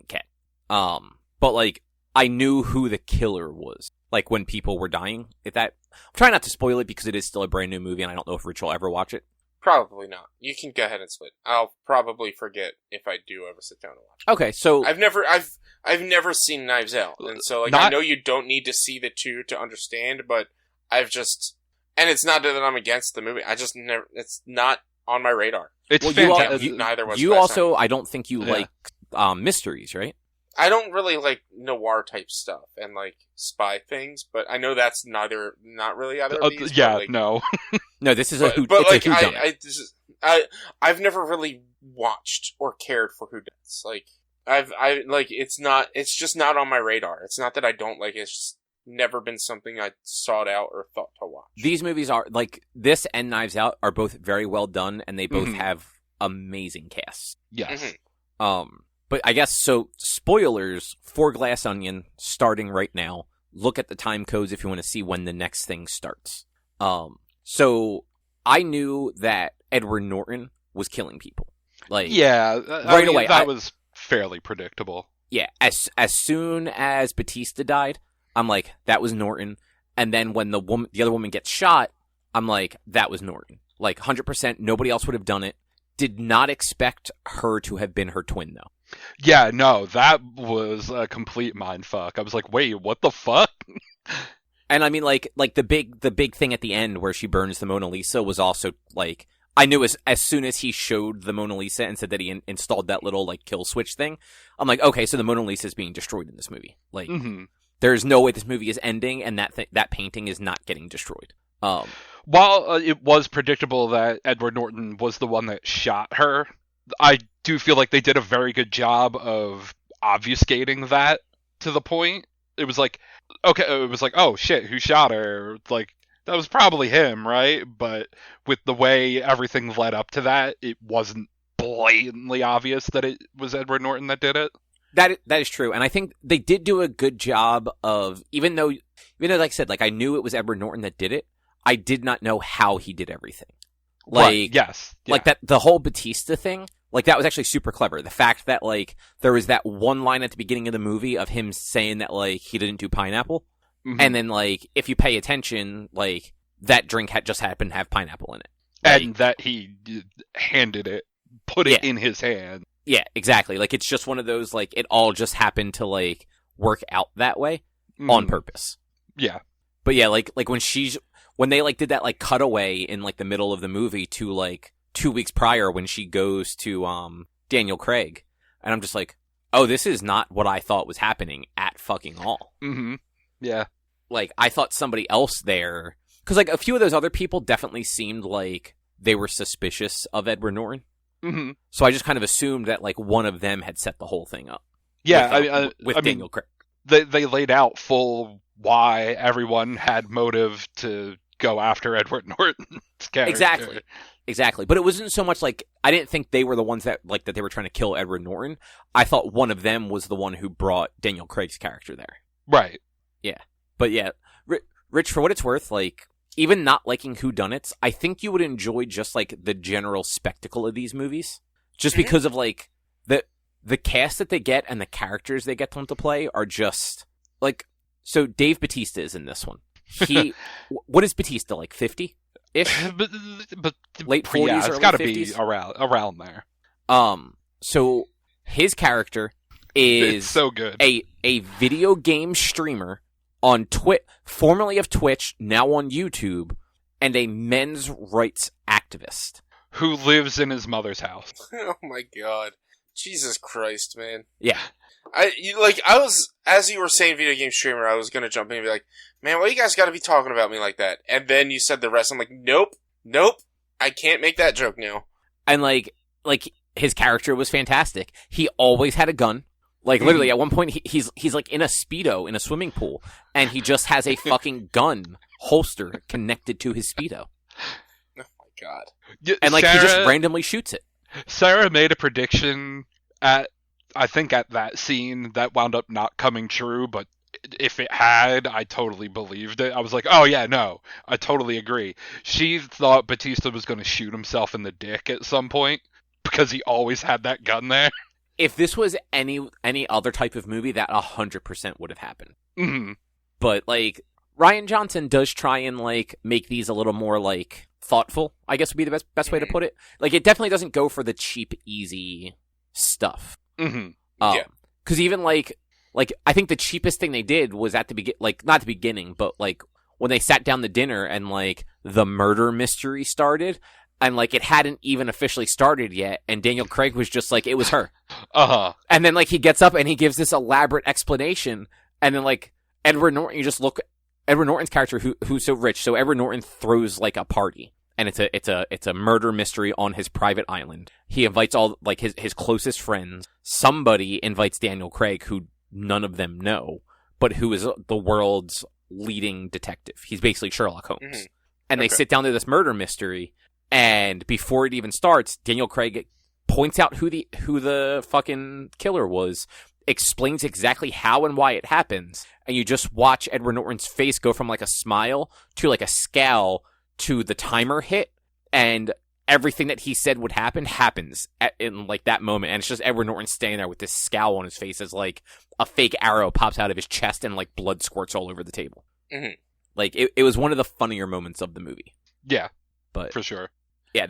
get. But like I knew who the killer was. Like when people were dying. I'm trying not to spoil it because it is still a brand new movie and I don't know if Rich will ever watch it. Probably not. You can go ahead and split. I'll probably forget if I do ever sit down and watch it. Okay, so I've never seen Knives Out, and so like Not... I know you don't need to see the two to understand, but I've just, and it's not that I'm against the movie. I just never. It's not on my radar. It's fantastic. Neither was you also. time. I don't think you like mysteries, right? I don't really like noir type stuff and like spy things, but I know that's not really either of these. Yeah, like, no, this is but like I've never really watched or cared for whodunits. Like it's just not on my radar. It's not that I don't like it. It's just never been something I sought out or thought to watch. These movies are like this and Knives Out are both very well done, and they both have amazing casts. Yes. But I guess, so, spoilers for Glass Onion, starting right now. Look at the time codes if you want to see when the next thing starts. So, I knew that Edward Norton was killing people. Like, right away. That was fairly predictable. Yeah, as soon as Batista died, I'm like, that was Norton. And then when the other woman gets shot, I'm like, that was Norton. Like, 100%, nobody else would have done it. Did not expect her to have been her twin, though. Yeah, no, that was a complete mindfuck. I was like, wait, what the fuck? And I mean, like the big thing at the end where she burns the Mona Lisa was also, like, I knew as soon as he showed the Mona Lisa and said that he installed that little, like, kill switch thing, I'm like, okay, so the Mona Lisa is being destroyed in this movie. Like, there's no way this movie is ending and that painting is not getting destroyed. While it was predictable that Edward Norton was the one that shot her, I do feel like they did a very good job of obfuscating that to the point. It was like, okay, it was like, oh shit, who shot her? Like, that was probably him, right? But with the way everything led up to that, it wasn't blatantly obvious that it was Edward Norton that did it. That is true, and I think they did do a good job of, even though, like I said, like, I knew it was Edward Norton that did it, I did not know how he did everything. Like, right, yes. Yeah. Like, that, the whole Batista thing, like, that was actually super clever. The fact that, like, there was that one line at the beginning of the movie of him saying that, like, he didn't do pineapple. And then, like, if you pay attention, like, that drink had just happened to have pineapple in it. Like, and that he handed it, put it in his hand. Yeah, exactly. Like, it's just one of those, like, it all just happened to, like, work out that way on purpose. Yeah. But yeah, like when they, like, did that, like, cutaway in, like, the middle of the movie to, like, 2 weeks prior when she goes to Daniel Craig, and I'm just like, oh, this is not what I thought was happening at fucking all. Yeah. Like, I thought somebody else there, because, like, a few of those other people definitely seemed like they were suspicious of Edward Norton. So I just kind of assumed that, like, one of them had set the whole thing up. Yeah, with Daniel Craig. They laid out full why everyone had motive to go after Edward Norton's character. Exactly. But it wasn't so much like, I didn't think they were the ones that, like, that they were trying to kill Edward Norton. I thought one of them was the one who brought Daniel Craig's character there. Right. Yeah. But yeah, Rich, for what it's worth, like, even not liking whodunits, I think you would enjoy just, like, the general spectacle of these movies. Just because of, like, the cast that they get and the characters they get them to play are just, like, so Dave Bautista is in this one. What is Bautista, like, 50-ish? but late 40s, yeah, early it's got to 50s? be around there. So his character is it's so good. A video game streamer on formerly of Twitch, now on YouTube, and a men's rights activist who lives in his mother's house. Oh my god. Jesus Christ, man. Yeah. As you were saying video game streamer, I was gonna jump in and be like, man, why you guys gotta be talking about me like that? And then you said the rest, I'm like, nope, I can't make that joke now. And like his character was fantastic. He always had a gun. Like, literally, at one point, he's like in a Speedo in a swimming pool, and he just has a fucking gun holster connected to his Speedo. Oh my god. And, like, he just randomly shoots it. Sarah made a prediction I think at that scene that wound up not coming true, but if it had, I totally believed it. I was like, oh yeah, no, I totally agree. She thought Batista was going to shoot himself in the dick at some point, because he always had that gun there. If this was any other type of movie, that 100% would have happened. But, like, Rian Johnson does try and, like, make these a little more, like, thoughtful, I guess would be the best way to put it. Like, it definitely doesn't go for the cheap, easy stuff. Yeah. Because even, like, like, I think the cheapest thing they did was at the not the beginning, but like when they sat down to dinner and like the murder mystery started, and like it hadn't even officially started yet, and Daniel Craig was just like, it was her. And then like he gets up and he gives this elaborate explanation, and then like Edward Norton, you just look Edward Norton's character who's so rich, so Edward Norton throws like a party. And it's a murder mystery on his private island. He invites all like his closest friends. Somebody invites Daniel Craig, who none of them know, but who is the world's leading detective. He's basically Sherlock Holmes. Mm-hmm. And they sit down to this murder mystery, and before it even starts, Daniel Craig points out who the fucking killer was, explains exactly how and why it happens, and you just watch Edward Norton's face go from like a smile to like a scowl to the timer hit, and everything that he said would happen happens in like that moment, and it's just Edward Norton standing there with this scowl on his face as like a fake arrow pops out of his chest and like blood squirts all over the table. Mm-hmm. Like it was one of the funnier moments of the movie. Yeah, but for sure. Yeah,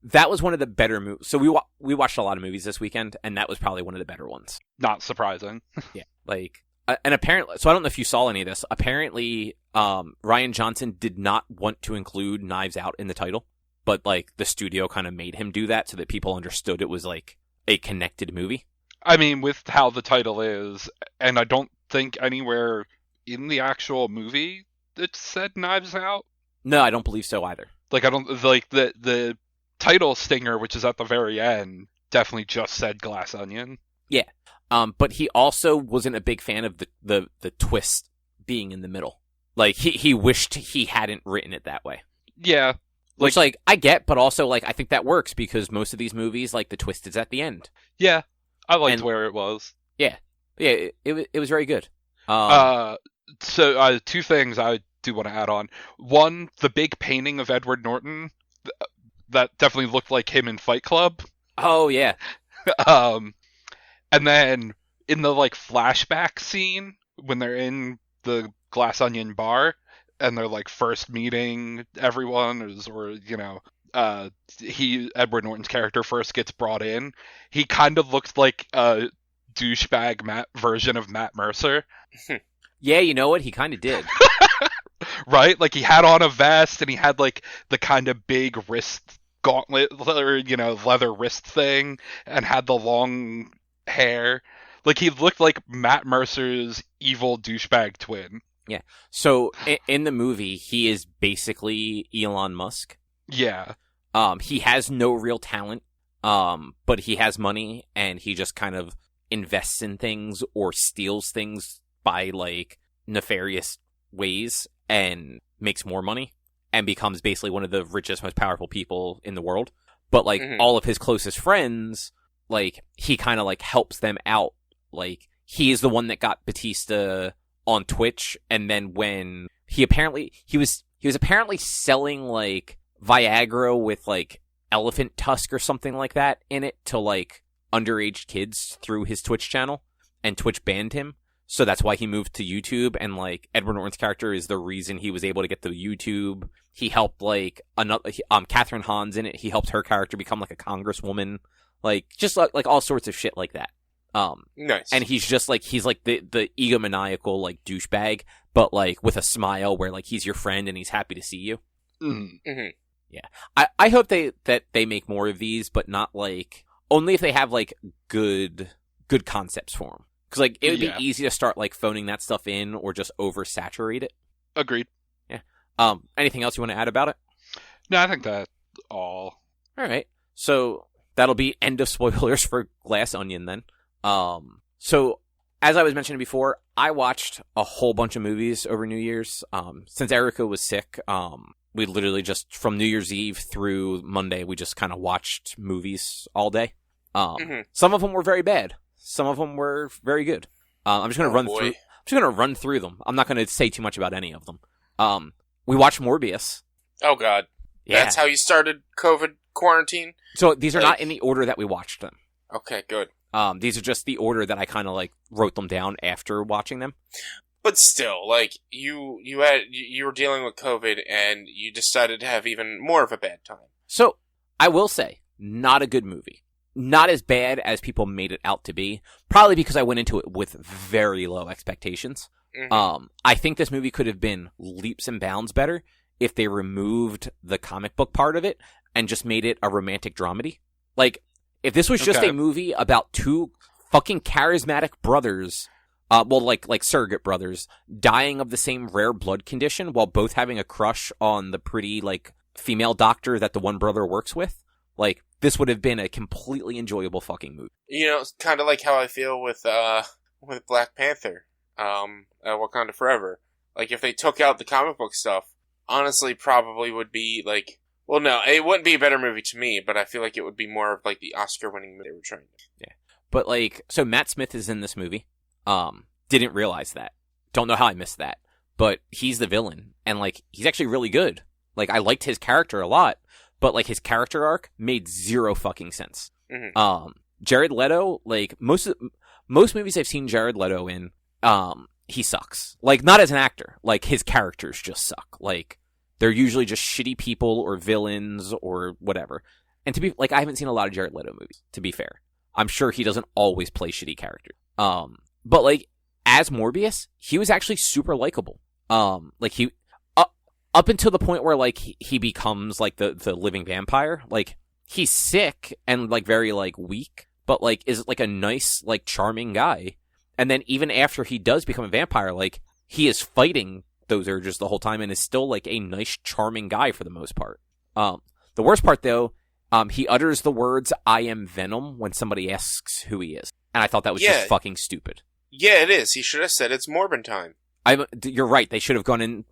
that was one of the better movies. So we watched a lot of movies this weekend, and that was probably one of the better ones. Not surprising. Yeah, like. And apparently, so I don't know if you saw any of this. Apparently, Rian Johnson did not want to include Knives Out in the title, but like the studio kind of made him do that so that people understood it was like a connected movie. I mean, with how the title is, and I don't think anywhere in the actual movie it said Knives Out. No, I don't believe so either. Like I don't like the title stinger, which is at the very end, definitely just said Glass Onion. Yeah. But he also wasn't a big fan of the twist being in the middle. Like, he wished he hadn't written it that way. Yeah. Which, like, I get, but also, like, I think that works because most of these movies, like, the twist is at the end. Yeah. I liked where it was. Yeah. Yeah, it was very good. So, two things I do want to add on. One, the big painting of Edward Norton, that definitely looked like him in Fight Club. Oh, yeah. And then in the like flashback scene when they're in the Glass Onion bar and they're like first meeting everyone, or you know, Edward Norton's character first gets brought in, he kind of looked like a douchebag version of Matt Mercer. Yeah, you know what? He kind of did. Right? Like he had on a vest and he had like the kind of big wrist gauntlet, or you know, leather wrist thing, and had the long hair. Like he looked like Matt Mercer's evil douchebag twin. Yeah. So in the movie, he is basically Elon Musk. Yeah. He has no real talent, but he has money, and he just kind of invests in things or steals things by like nefarious ways and makes more money and becomes basically one of the richest, most powerful people in the world. But like all of his closest friends, like, he kind of, like, helps them out. Like, he is the one that got Batista on Twitch, and then when he was apparently selling, like, Viagra with, like, elephant tusk or something like that in it to, like, underage kids through his Twitch channel, and Twitch banned him. So that's why he moved to YouTube, and, like, Edward Norton's character is the reason he was able to get to YouTube. He helped, like, Catherine Hahn's in it. He helped her character become, like, a congresswoman. Like, just like all sorts of shit like that. Nice. And he's just like, he's like the egomaniacal, like, douchebag, but like with a smile where like he's your friend and he's happy to see you. Mm-hmm. Yeah. I hope that they make more of these, but not like, only if they have like good concepts for them. Cause like, it would be easy to start like phoning that stuff in or just oversaturate it. Agreed. Yeah. Anything else you want to add about it? No, I think that's all. All right. So that'll be end of spoilers for Glass Onion then. So as I was mentioning before, I watched a whole bunch of movies over New Year's. Since Erica was sick, we literally just from New Year's Eve through Monday, we just kind of watched movies all day. Some of them were very bad. Some of them were very good. I'm just going to run through them. I'm not going to say too much about any of them. We watched Morbius. Oh God. Yeah. That's how you started COVID quarantine? So these are not in the order that we watched them. Okay, good. These are just the order that I kind of like wrote them down after watching them. But still, like you were dealing with COVID and you decided to have even more of a bad time. So I will say, not a good movie. not as bad as people made it out to be. Probably because I went into it with very low expectations. Mhm. I think this movie could have been leaps and bounds better if they removed the comic book part of it and just made it a romantic dramedy. Like, if this was just Okay. a movie about two fucking charismatic brothers, like surrogate brothers, dying of the same rare blood condition while both having a crush on the pretty, like, female doctor that the one brother works with, like, this would have been a completely enjoyable fucking movie. You know, it's kind of like how I feel with Black Panther, Wakanda Forever. Like, if they took out the comic book stuff, honestly, probably would be like, well, no, it wouldn't be a better movie to me, but I feel like it would be more of like the Oscar-winning movie they were trying to. Yeah, but like, so Matt Smith is in this movie. Didn't realize that. Don't know how I missed that, but he's the villain, and like, he's actually really good. Like, I liked his character a lot, but like, his character arc made zero fucking sense. Mm-hmm. Jared Leto, like, most movies I've seen Jared Leto in, he sucks. Like, not as an actor. Like, his characters just suck. Like, they're usually just shitty people or villains or whatever. And to be, like, I haven't seen a lot of Jared Leto movies, to be fair. I'm sure he doesn't always play shitty characters. But like, as Morbius, he was actually super likable. Like, he, up until the point where, like, he becomes, like, the living vampire, like, he's sick and, like, very, like, weak, but, like, is, like, a nice, like, charming guy. And then even after he does become a vampire, like, he is fighting those urges the whole time and is still, like, a nice, charming guy for the most part. The worst part, though, he utters the words, "I am Venom," when somebody asks who he is. And I thought that was just fucking stupid. Yeah, it is. He should have said it's Morbin time. You're right. They should have gone in.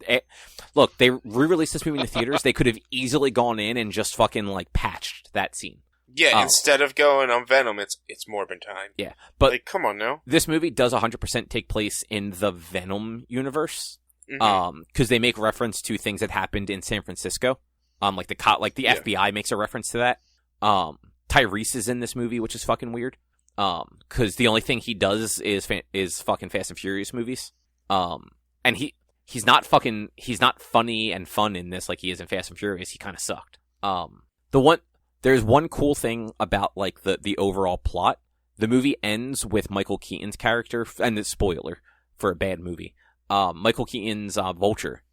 Look, they re-released this movie in the theaters. They could have easily gone in and just fucking, like, patched that scene. Yeah, instead of going on Venom, it's Morbin time. Yeah, but like, come on now. This movie does 100% take place in the Venom universe. Mm-hmm. Because they make reference to things that happened in San Francisco. Like the FBI makes a reference to that. Tyrese is in this movie, which is fucking weird. Because the only thing he does is fucking Fast and Furious movies. And he's not funny and fun in this like he is in Fast and Furious. He kind of sucked. There's one cool thing about, like, the overall plot. The movie ends with Michael Keaton's character, and it's spoiler for a bad movie. Michael Keaton's Vulture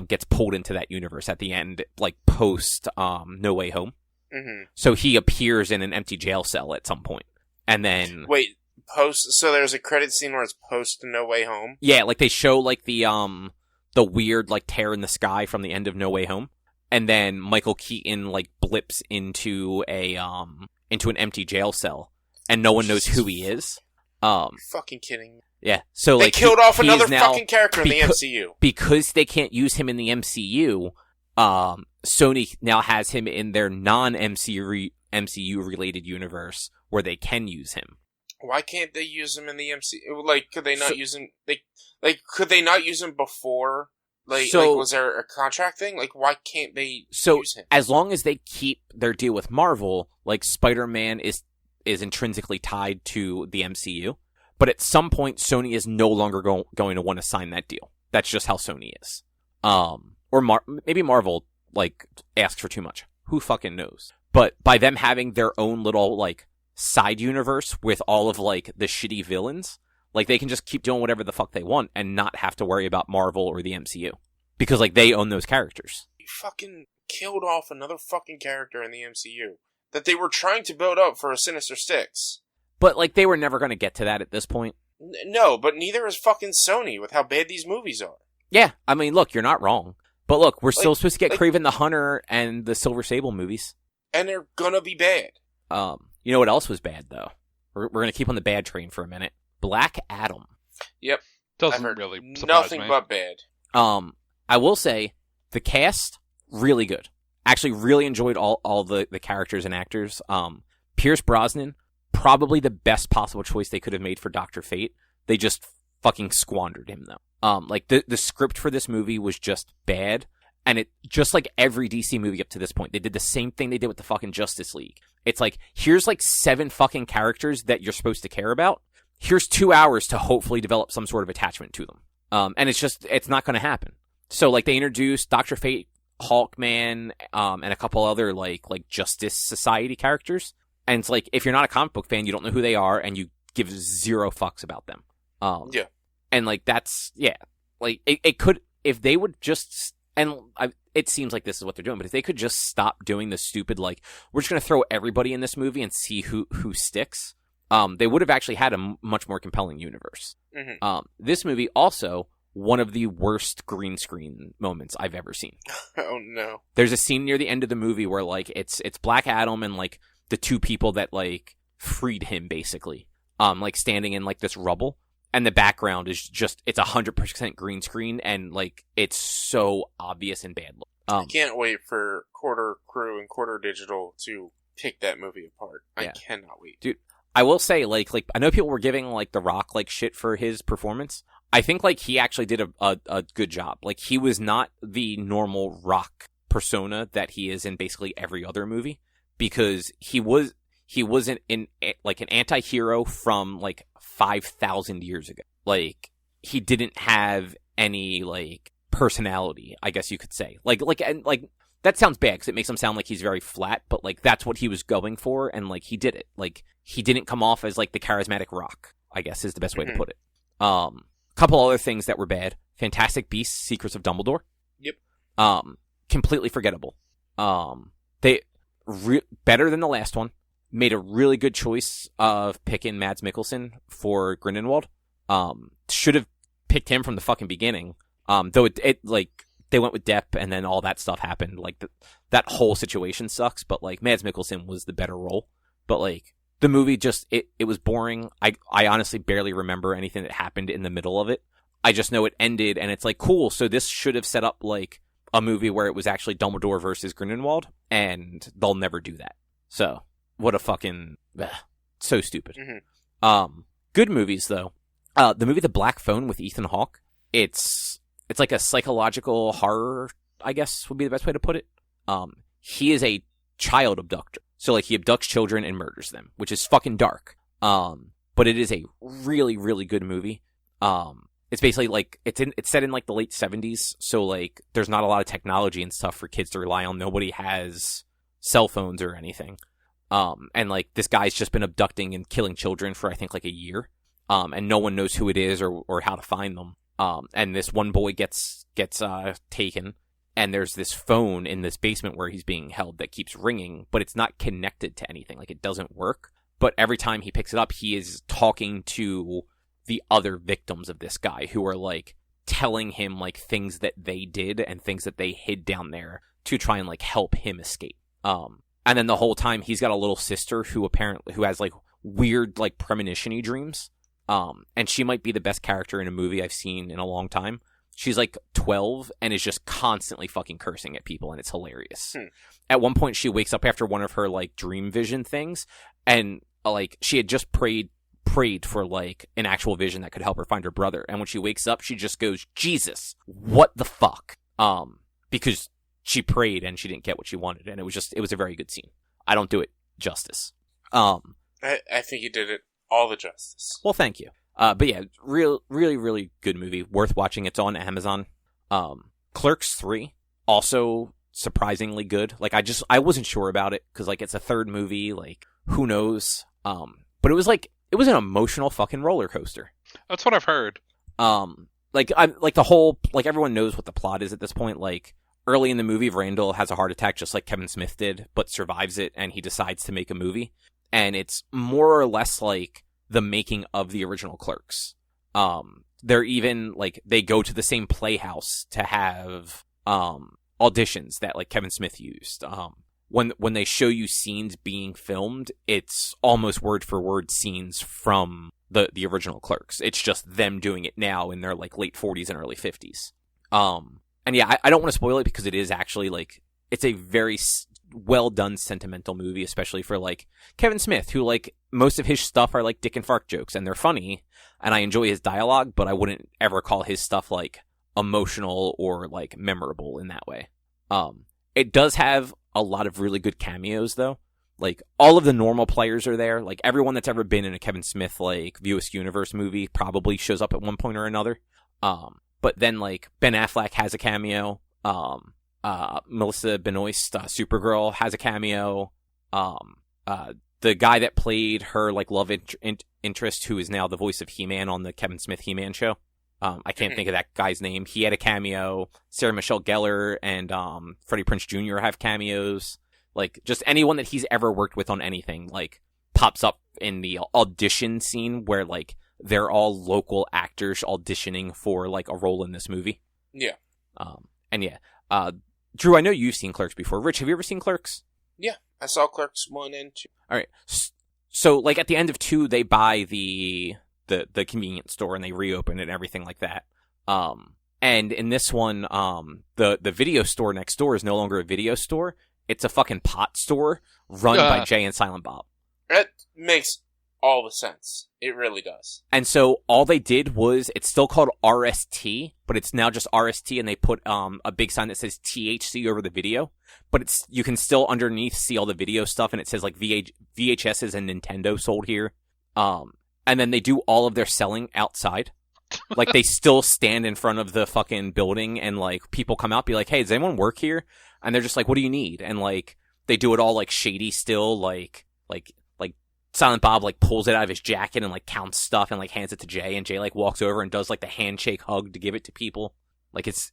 gets pulled into that universe at the end, like, post No Way Home. Mm-hmm. So he appears in an empty jail cell at some point. And then... Wait, so there's a credit scene where it's post No Way Home? Yeah, like, they show, like, the weird, like, tear in the sky from the end of No Way Home. And then Michael Keaton, like, blips into an empty jail cell, and no one knows who he is. You're fucking kidding me. Yeah, so, they like, killed off another fucking character in the MCU. Because they can't use him in the MCU, Sony now has him in their non-MCU related universe where they can use him. Why can't they use him in the MCU? Like, could they not use him? Could they not use him before? Like, was there a contract thing? Like, why can't they use him? As long as they keep their deal with Marvel, like, Spider-Man is intrinsically tied to the MCU. But at some point, Sony is no longer going to want to sign that deal. That's just how Sony is. Or maybe Marvel, like, asks for too much. Who fucking knows? But by them having their own little, like, side universe with all of, like, the shitty villains, like, they can just keep doing whatever the fuck they want and not have to worry about Marvel or the MCU. Because, like, they own those characters. You fucking killed off another fucking character in the MCU that they were trying to build up for a Sinister Six. But, like, they were never going to get to that at this point. No, but neither is fucking Sony with how bad these movies are. Yeah, I mean, look, you're not wrong. But look, we're still supposed to get Kraven the Hunter and the Silver Sable movies. And they're gonna be bad. You know what else was bad, though? We're going to keep on the bad train for a minute. Black Adam. Yep. Doesn't really surprise nothing me. but bad. I will say, the cast, really good. Actually, really enjoyed all the characters and actors. Pierce Brosnan, probably the best possible choice they could have made for Dr. Fate. They just fucking squandered him, though. Like, the script for this movie was just bad. And it, just like every DC movie up to this point, they did the same thing they did with the fucking Justice League. It's like, here's like 7 fucking characters that you're supposed to care about. Here's 2 hours to hopefully develop some sort of attachment to them. And it's not going to happen. So, like, they introduced Dr. Fate, Hawkman, and a couple other, like Justice Society characters. And it's like, if you're not a comic book fan, you don't know who they are, and you give zero fucks about them. Yeah. And, like, that's, yeah. Like, it could, if they would just, and it seems like this is what they're doing, but if they could just stop doing the stupid, like, we're just going to throw everybody in this movie and see who sticks, they would have actually had a much more compelling universe. Mm-hmm. This movie also, one of the worst green screen moments I've ever seen. Oh, no. There's a scene near the end of the movie where, like, it's Black Adam and, like, the two people that, like, freed him, basically, like, standing in, like, this rubble. And the background is just, it's 100% green screen, and, like, it's so obvious and bad. I can't wait for Quarter Crew and Quarter Digital to pick that movie apart. I cannot wait. Dude, I will say, like, I know people were giving, like, The Rock, like, shit for his performance. I think, like, he actually did a good job. Like, he was not the normal Rock persona that he is in basically every other movie. Because he wasn't an anti-hero from, like, 5,000 years ago. Like, he didn't have any, like, personality, I guess you could say. Like, that sounds bad because it makes him sound like he's very flat, but, like, that's what he was going for, and, like, he did it. Like, he didn't come off as, like, the charismatic Rock, I guess is the best way to put it. Couple other things that were bad. Fantastic Beasts, Secrets of Dumbledore. Yep. Completely forgettable. Better than the last one. Made a really good choice of picking Mads Mikkelsen for Grindelwald. Should have picked him from the fucking beginning. Though it like, they went with Depp and then all that stuff happened. Like, that whole situation sucks, but, like, Mads Mikkelsen was the better role. But, like, the movie just, it was boring. I honestly barely remember anything that happened in the middle of it. I just know it ended, and it's like, cool, so this should have set up, like, a movie where it was actually Dumbledore versus Grindelwald, and they'll never do that. So, what a fucking... so stupid. Mm-hmm. Good movies, though. The movie The Black Phone with Ethan Hawke, it's like a psychological horror, I guess would be the best way to put it. He is a child abductor. So, like, he abducts children and murders them, which is fucking dark. But it is a really, really good movie. It's basically, like, it's set in, like, the late 70s, so, like, there's not a lot of technology and stuff for kids to rely on. Nobody has cell phones or anything. And, like, this guy's just been abducting and killing children for, I think, like, a year. And no one knows who it is or how to find them. And this one boy gets taken, and there's this phone in this basement where he's being held that keeps ringing, but it's not connected to anything. Like, it doesn't work. But every time he picks it up, he is talking to the other victims of this guy who are, like, telling him, like, things that they did and things that they hid down there to try and, like, help him escape. And then the whole time he's got a little sister who has, like, weird, like, premonition-y dreams. And she might be the best character in a movie I've seen in a long time. She's, like, 12 and is just constantly fucking cursing at people, and it's hilarious. At one point, she wakes up after one of her, like, dream vision things, and, like, she had just prayed for, like, an actual vision that could help her find her brother. And when she wakes up, she just goes, Jesus, what the fuck? Because she prayed and she didn't get what she wanted. And it was a very good scene. I don't do it justice. I think you did it all the justice. Well, thank you. But yeah, really, really good movie. Worth watching. It's on Amazon. Clerks 3, also surprisingly good. Like, I wasn't sure about it because, like, it's a third movie. Like, who knows? But it was an emotional fucking roller coaster. That's what I've heard. Everyone knows what the plot is at this point. Like, early in the movie, Randall has a heart attack just like Kevin Smith did, but survives it, and he decides to make a movie. And it's more or less like the making of the original Clerks. They're even, like, they go to the same playhouse to have auditions that, like, Kevin Smith used. When they show you scenes being filmed, it's almost word for word scenes from the original Clerks. It's just them doing it now in their, like, late 40s and early 50s. And yeah, I don't want to spoil it because it is actually, like, it's a very well done sentimental movie, especially for, like, Kevin Smith, who, like, most of his stuff are, like, dick and fart jokes, and they're funny, and I enjoy his dialogue, but I wouldn't ever call his stuff, like, emotional or, like, memorable in that way. It does have a lot of really good cameos, though. Like, all of the normal players are there. Like, everyone that's ever been in a Kevin Smith, like, View Askew Universe movie probably shows up at one point or another. But then, like, Ben Affleck has a cameo. Melissa Benoist, Supergirl, has a cameo. The the guy that played her like love interest, who is now the voice of He-Man on the Kevin Smith He-Man show. I can't think of that guy's name. He had a cameo. Sarah Michelle Gellar and Freddie Prinze Jr. have cameos. Like, just anyone that he's ever worked with on anything, like, pops up in the audition scene where, like, they're all local actors auditioning for, like, a role in this movie. Yeah. Drew, I know you've seen Clerks before. Rich, have you ever seen Clerks? Yeah, I saw Clerks 1 and 2. All right. So, like, at the end of 2, they buy the convenience store and they reopen it and everything like that. And in this one, the video store next door is no longer a video store. It's a fucking pot store run by Jay and Silent Bob. It makes all the sense. It really does. And so all they did was, it's still called RST, but it's now just RST, and they put a big sign that says THC over the video. But you can still underneath see all the video stuff, and it says like VHSs and Nintendo sold here. And then they do all of their selling outside. Like, they still stand in front of the fucking building, and like people come out, be like, "Hey, does anyone work here?" And they're just like, "What do you need?" And like they do it all like shady still, like Silent Bob like pulls it out of his jacket and like counts stuff and like hands it to Jay, and Jay like walks over and does like the handshake hug to give it to people. Like, it's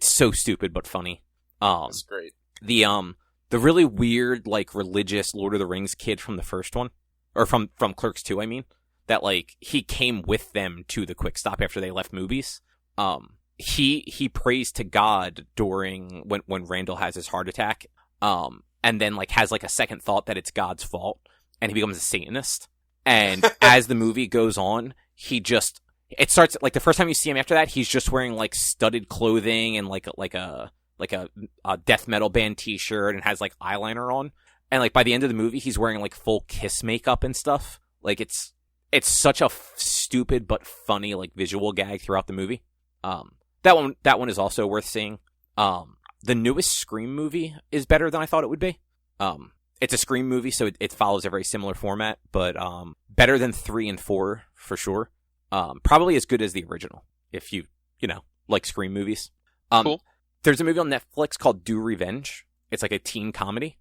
so stupid but funny. That's great. The really weird like religious Lord of the Rings kid from the first one, or from Clerks 2, I mean, that like he came with them to the Quick Stop after they left movies. He prays to God during when Randall has his heart attack, and then like has like a second thought that it's God's fault, and he becomes a Satanist. And as the movie goes on, it starts like the first time you see him after that, he's just wearing like studded clothing and like a death metal band T-shirt, and has like eyeliner on. And like by the end of the movie, he's wearing like full Kiss makeup and stuff. Like, it's such a stupid but funny like visual gag throughout the movie. That one is also worth seeing. The newest Scream movie is better than I thought it would be. It's a Scream movie, so it follows a very similar format, but better than 3 and 4 for sure. Probably as good as the original, if you like Scream movies. Cool. There's a movie on Netflix called Do Revenge. It's like a teen comedy.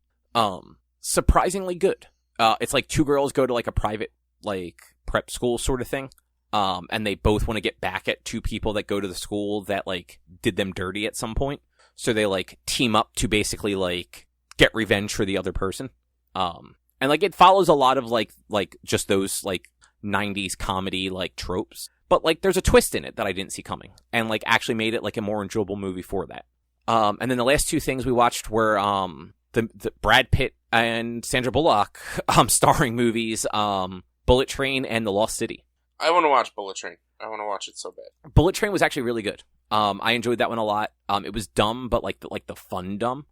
Surprisingly good. It's like two girls go to like a private like prep school sort of thing. And they both want to get back at two people that go to the school that like did them dirty at some point. So they like team up to basically like get revenge for the other person. And like it follows a lot of like just those like 90s comedy like tropes, but like there's a twist in it that I didn't see coming, and like actually made it like a more enjoyable movie for that. And then the last two things we watched were the Brad Pitt and Sandra Bullock starring movies, Bullet Train and The Lost City. I want to watch Bullet Train. I want to watch it so bad. Bullet Train was actually really good. I enjoyed that one a lot. It was dumb, but like the fun dumb.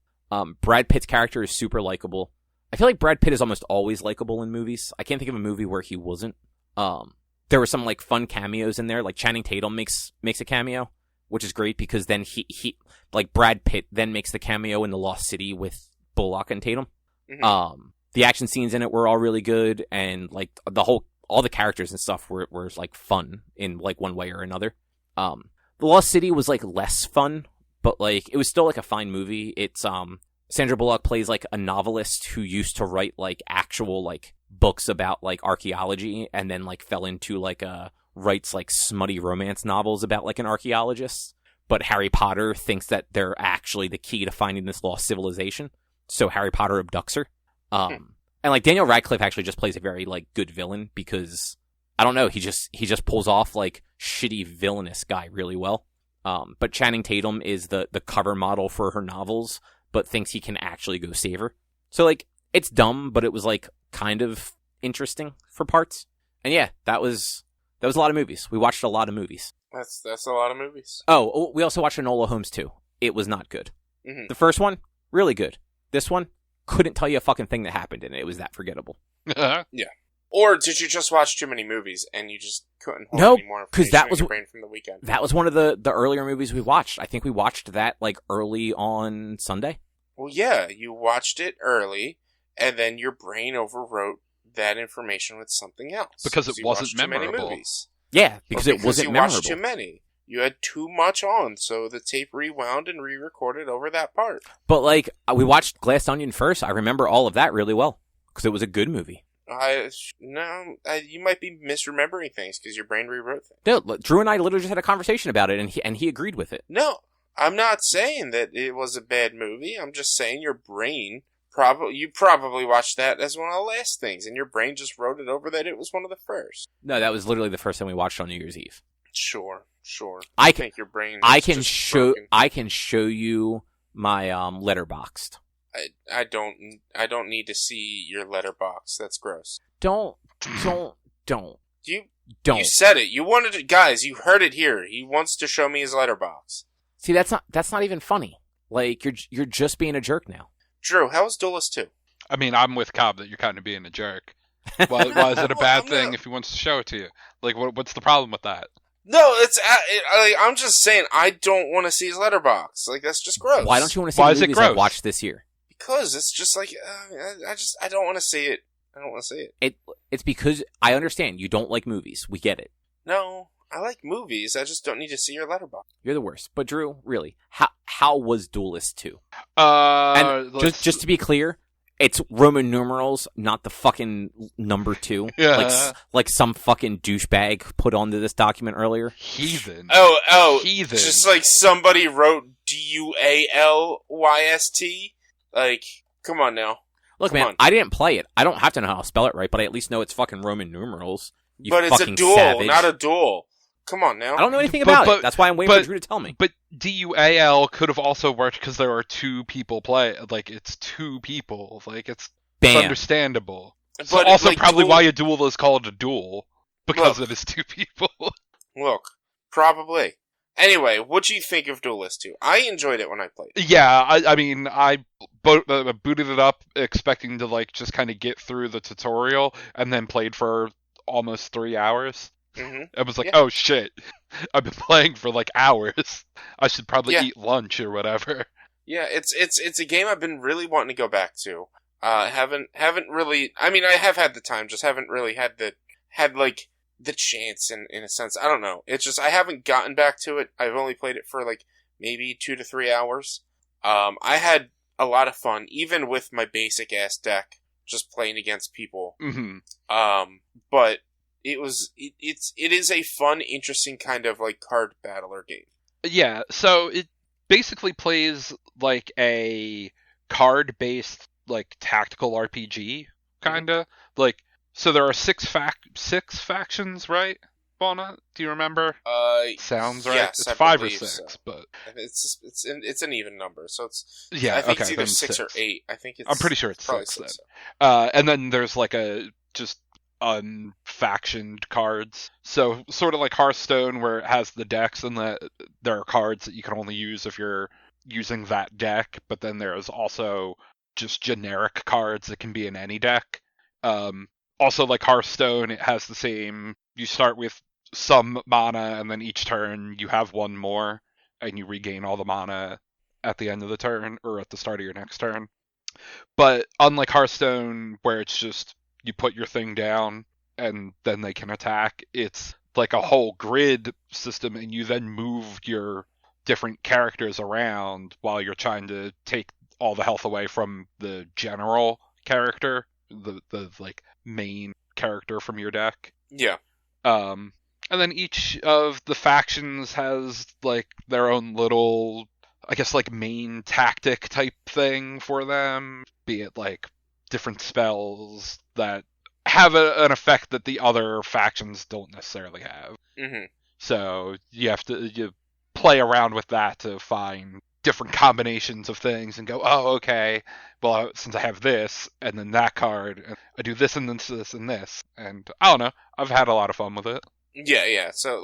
Brad Pitt's character is super likable. I feel like Brad Pitt is almost always likable in movies. I can't think of a movie where he wasn't. There were some like fun cameos in there. Like Channing Tatum makes a cameo, which is great because then he like Brad Pitt then makes the cameo in The Lost City with Bullock and Tatum. Mm-hmm. The action scenes in it were all really good, and like all the characters and stuff were like fun in like one way or another. The Lost City was like less fun, but like it was still like a fine movie. It's Sandra Bullock plays like a novelist who used to write like actual like books about like archaeology, and then like fell into like writes like smutty romance novels about like an archaeologist. But Harry Potter thinks that they're actually the key to finding this lost civilization, so Harry Potter abducts her. And like Daniel Radcliffe actually just plays a very like good villain because I don't know, he just pulls off like shitty villainous guy really well. But Channing Tatum is the cover model for her novels, but thinks he can actually go save her. So like it's dumb, but it was like kind of interesting for parts. And yeah, that was a lot of movies. We watched a lot of movies. That's a lot of movies. Oh, we also watched Enola Holmes 2. It was not good. Mm-hmm. The first one, really good. This one, couldn't tell you a fucking thing that happened in it. It was that forgettable. Yeah. Or did you just watch too many movies and you just couldn't hold any more because that was in your brain from the weekend? That was one of the earlier movies we watched. I think we watched that like early on Sunday. Well, yeah, you watched it early, and then your brain overwrote that information with something else because it wasn't memorable. Too many movies. Yeah, because it wasn't memorable. You watched too many. You had too much on, so the tape rewound and re-recorded over that part. But like we watched Glass Onion first. I remember all of that really well Because it was a good movie. You might be misremembering things because your brain rewrote things. No, Drew and I literally just had a conversation about it, and he agreed with it. No, I'm not saying that it was a bad movie. I'm just saying your brain you probably watched that as one of the last things, and your brain just wrote it over that it was one of the first. No, that was literally the first thing we watched on New Year's Eve. Sure. I think your brain. I can show you my Letterboxd. I don't need to see your letterbox. That's gross. Don't. You said it. You wanted it, guys. You heard it here. He wants to show me his letterbox. See, that's not even funny. Like you're just being a jerk now. Drew, how was Duelyst 2? I mean, I'm with Cobb that you're kind of being a jerk. Why is it a bad thing if he wants to show it to you? Like, what's the problem with that? No, I'm just saying I don't want to see his letterbox. Like, that's just gross. Why don't you want to see the movies I watched this year? Because it's just like I don't want to see it. I don't want to see it. It's because I understand you don't like movies. We get it. No, I like movies. I just don't need to see your letterbox. You're the worst. But Drew, really, how was Duelyst 2? And just to be clear, it's Roman numerals, not the fucking number 2. Yeah. Like some fucking douchebag put onto this document earlier. Heathen. Oh, heathen. Just like somebody wrote Duelyst. Like, come on now. Look, man, I didn't play it. I don't have to know how to spell it right, but I at least know it's fucking Roman numerals. But it's a duel, savage. not a duel. Come on now. I don't know anything about it. That's why I'm waiting for Drew to tell me. But DUAL could have also worked because there are 2 people play. Like, it's 2 people. Like, it's understandable. It's also like probably why a duel is called a duel. Because it is 2 people. Look, probably. Anyway, what do you think of Duelyst 2? I enjoyed it when I played it. Yeah, I mean, I booted it up expecting to, like, just kind of get through the tutorial, and then played for almost 3 hours. Mm-hmm. I was like, oh shit, I've been playing for, like, hours. I should probably eat lunch or whatever. Yeah, it's a game I've been really wanting to go back to. Haven't really, I mean, I have had the time, just haven't really had the chance in a sense. I don't know. It's just I haven't gotten back to it. I've only played it for like maybe 2 to 3 hours. I had a lot of fun, even with my basic ass deck, just playing against people. Mm-hmm. But it is a fun, interesting kind of like card battler game. Yeah, so it basically plays like a card-based like tactical RPG, kinda. Like, so there are 6 factions, right? Fauna, do you remember? Sounds right. Yes, it's I 5 or believe 6, so. but it's an even number, so it's yeah. I think okay, it's either then 6 or 8. I think it's. I'm pretty sure it's probably 6 then. So. And then there's like a just unfactioned cards. So sort of like Hearthstone, where it has the decks, and there are cards that you can only use if you're using that deck. But then there's also just generic cards that can be in any deck. Also, like Hearthstone, it has the same. You start with some mana, and then each turn you have 1 more, and you regain all the mana at the end of the turn, or at the start of your next turn. But unlike Hearthstone, where it's just you put your thing down, and then they can attack, it's like a whole grid system, and you then move your different characters around while you're trying to take all the health away from the general character, the like main character from your deck. Yeah. And then each of the factions has like their own little, I guess, like main tactic type thing for them, be it like different spells that have an effect that the other factions don't necessarily have. Mm-hmm. So you play around with that to find different combinations of things and go, oh, okay, well, since I have this and then that card, and I do this and this and this, and I don't know, I've had a lot of fun with it. Yeah. So,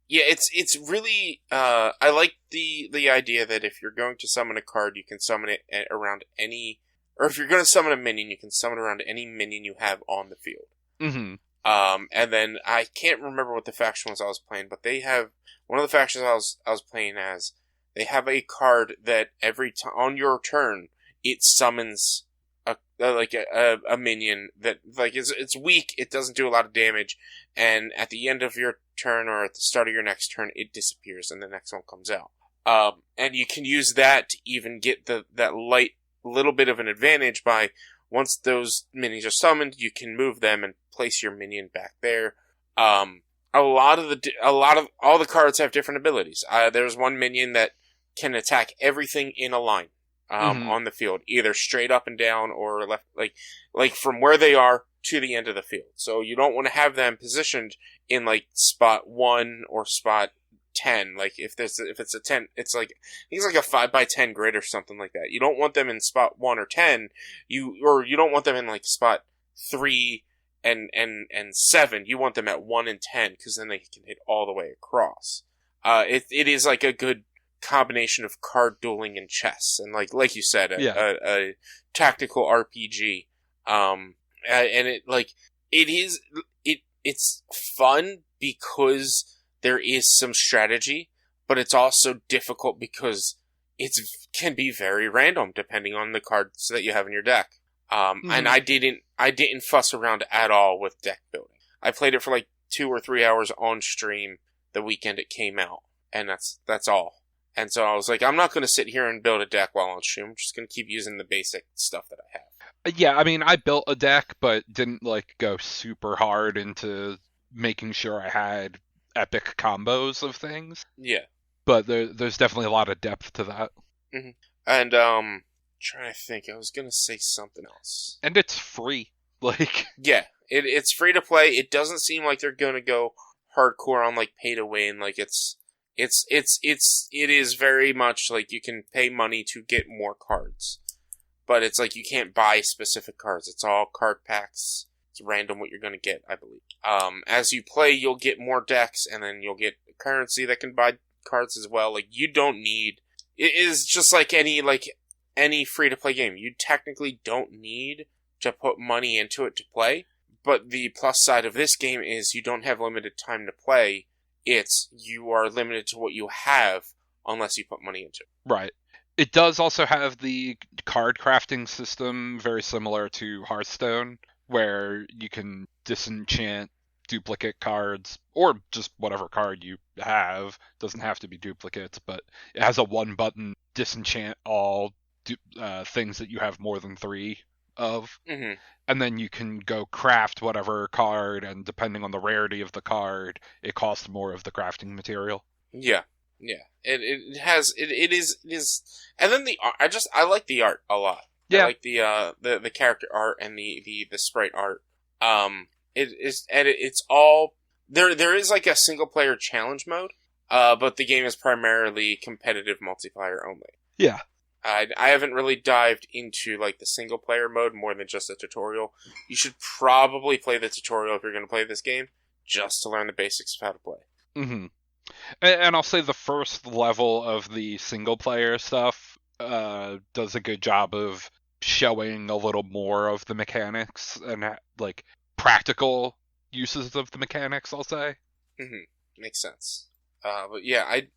it's really, I like the idea that if you're going to summon a card, you can summon it around any, or if you're going to summon a minion, you can summon around any minion you have on the field. Mm-hmm. And then I can't remember what the faction was I was playing, but they have one of the factions I was playing as. They have a card that every time on your turn it summons a minion that like it's weak. It doesn't do a lot of damage, and at the end of your turn or at the start of your next turn, it disappears and the next one comes out. And you can use that to even get that light little bit of an advantage by once those minions are summoned, you can move them and place your minion back there. All the cards have different abilities. There's one minion that can attack everything in a line, on the field, either straight up and down or left, like from where they are to the end of the field. So you don't want to have them positioned in like spot 1 or spot 10. Like if it's a 10, it's like, I think it's like a 5x10 grid or something like that. You don't want them in spot 1 or 10. You don't want them in like spot 3 and 7. You want them at 1 and 10, because then they can hit all the way across. It is like a good combination of card dueling and chess, and like you said, a tactical RPG. And it's fun because there is some strategy, but it's also difficult because it can be very random depending on the cards that you have in your deck. And I didn't fuss around at all with deck building. I played it for like 2 or 3 hours on stream the weekend it came out, and that's all. And so I was like, I'm not going to sit here and build a deck while on stream. I'm just going to keep using the basic stuff that I have. Yeah, I mean, I built a deck, but didn't like go super hard into making sure I had epic combos of things. Yeah. But there's definitely a lot of depth to that. Mm-hmm. And, trying to think, I was going to say something else. And it's free. Like, yeah, it's free to play. It doesn't seem like they're going to go hardcore on like pay to win. Like it is very much like you can pay money to get more cards, but it's like you can't buy specific cards. It's all card packs. It's random what you're going to get, I believe. As you play, you'll get more decks, and then you'll get currency that can buy cards as well. Like you don't need. It is just like any free to play game. You technically don't need to put money into it to play. But the plus side of this game is you don't have limited time to play. You are limited to what you have unless you put money into it. Right. It does also have the card crafting system, very similar to Hearthstone, where you can disenchant duplicate cards, or just whatever card you have. Doesn't have to be duplicates, but it has a 1-button disenchant all things that you have more than 3 of. Mm-hmm. And then you can go craft whatever card, and depending on the rarity of the card, it costs more of the crafting material. Yeah. It is, and then the art. I like the art a lot. Yeah. I like the character art and the sprite art. It's all there. There is like a single player challenge mode, but the game is primarily competitive multiplayer only. Yeah. I haven't really dived into like the single player mode more than just a tutorial. You should probably play the tutorial if you're going to play this game, just to learn the basics of how to play. Mm-hmm. And I'll say the first level of the single player stuff does a good job of showing a little more of the mechanics and like practical uses of the mechanics, I'll say. Mm-hmm. Makes sense. But yeah, I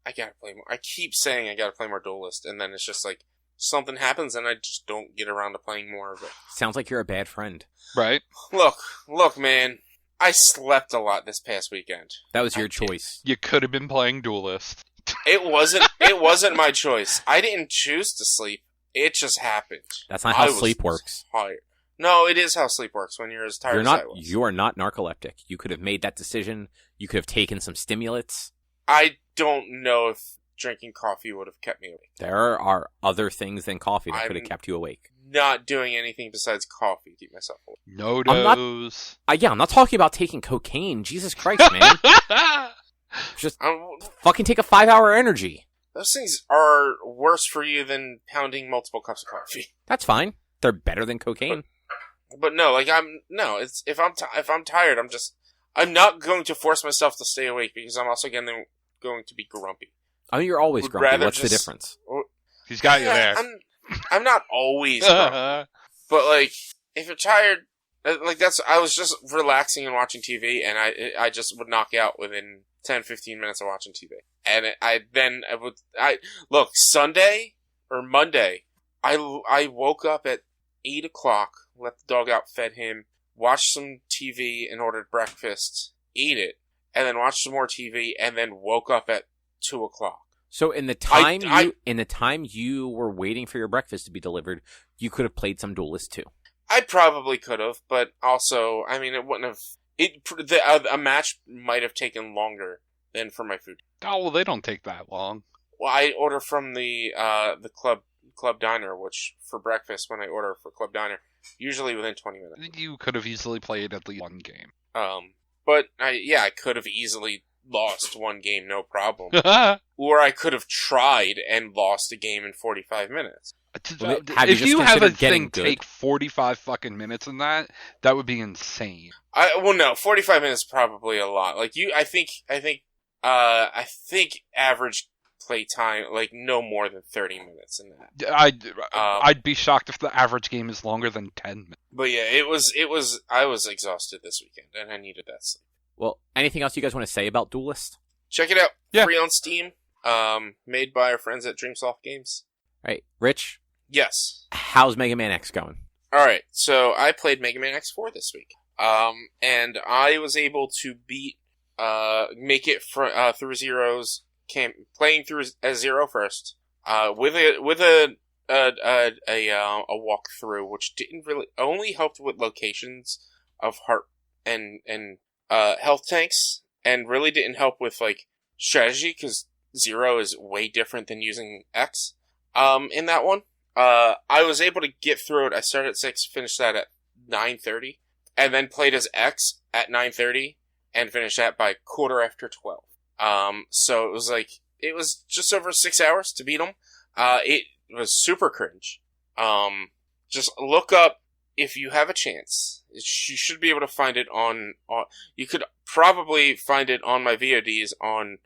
gotta play more. I keep saying I gotta play more Duelyst, and then it's just like something happens and I just don't get around to playing more of it. Sounds like you're a bad friend. Right? Look, man. I slept a lot this past weekend. That was your choice. You could have been playing Duelyst. It wasn't my choice. I didn't choose to sleep. It just happened. That's not how sleep works. Tired. No, it is how sleep works when you're as tired as I was. You are not narcoleptic. You could have made that decision. You could have taken some stimulants. I don't know if drinking coffee would have kept me awake. There are other things than coffee that could have kept you awake. Not doing anything besides coffee to keep myself awake. No dose. I'm not talking about taking cocaine. Jesus Christ, man. Just fucking take a 5-hour energy. Those things are worse for you than pounding multiple cups of coffee. That's fine. They're better than cocaine. But no, like if I'm tired, I'm not going to force myself to stay awake because I'm also going to be grumpy. I mean, you're always grumpy. What's the difference? He's got you there. I'm not always grumpy. But like, if you're tired, like I was just relaxing and watching TV, and I just would knock out within 10-15 minutes of watching TV. And Sunday or Monday, I woke up at 8 o'clock, let the dog out, fed him, watched some TV and ordered breakfast, ate it, and then watched some more TV, and then woke up at 2 o'clock. So in the time you were waiting for your breakfast to be delivered, you could have played some Duelyst too. I probably could have, but also, I mean, it wouldn't have. A match might have taken longer than for my food. Oh well, they don't take that long. Well, I order from the club diner, which for breakfast when I order for club diner, usually within 20 minutes. You could have easily played at least one game. But I could have easily lost one game, no problem. Or I could have tried and lost a game in 45 minutes. If you have a thing take 45 fucking minutes in that would be insane. No, 45 minutes is probably a lot. Like I think average play time, like no more than 30 minutes in that. I'd be shocked if the average game is longer than 10 minutes. But yeah, it was. I was exhausted this weekend, and I needed that sleep. Well, anything else you guys want to say about Duelyst? Check it out. Yeah. Free on Steam. Made by our friends at Dreamsoft Games. All right, Rich. Yes. How's Mega Man X going? All right. So I played Mega Man X4 this week. And I was able to make it through Zero's playing through as Zero first. With a walkthrough, which didn't really only helped with locations of heart and health tanks, and really didn't help with like strategy because Zero is way different than using X. In that one, I was able to get through it. I started at 6, finished that at 9:30, and then played as X at 9:30, and finished that by 12:15. So it was just over 6 hours to beat him. It was super cringe. Just look up if you have a chance. You should be able to find it on you could probably find it on my VODs on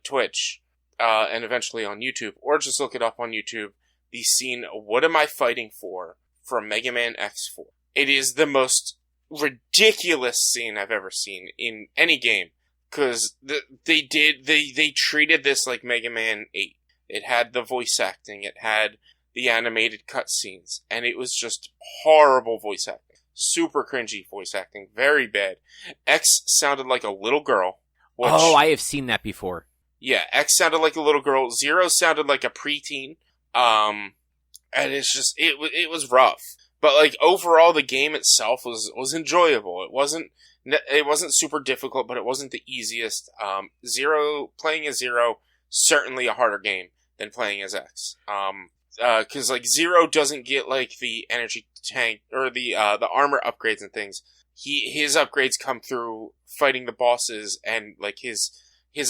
Twitch, and eventually on YouTube, or just look it up on YouTube. The scene, What Am I Fighting For? From Mega Man X4. It is the most ridiculous scene I've ever seen in any game. Because they treated this like Mega Man 8. It had the voice acting, it had the animated cutscenes, and it was just horrible voice acting. Super cringy voice acting, very bad. X sounded like a little girl. I have seen that before. Yeah, X sounded like a little girl. Zero sounded like a preteen. And it's just, it was rough. But like overall the game itself was enjoyable. It wasn't super difficult, but it wasn't the easiest. Playing as Zero, certainly a harder game than playing as X. Cause like Zero doesn't get like the energy tank or the armor upgrades and things. His upgrades come through fighting the bosses, and like his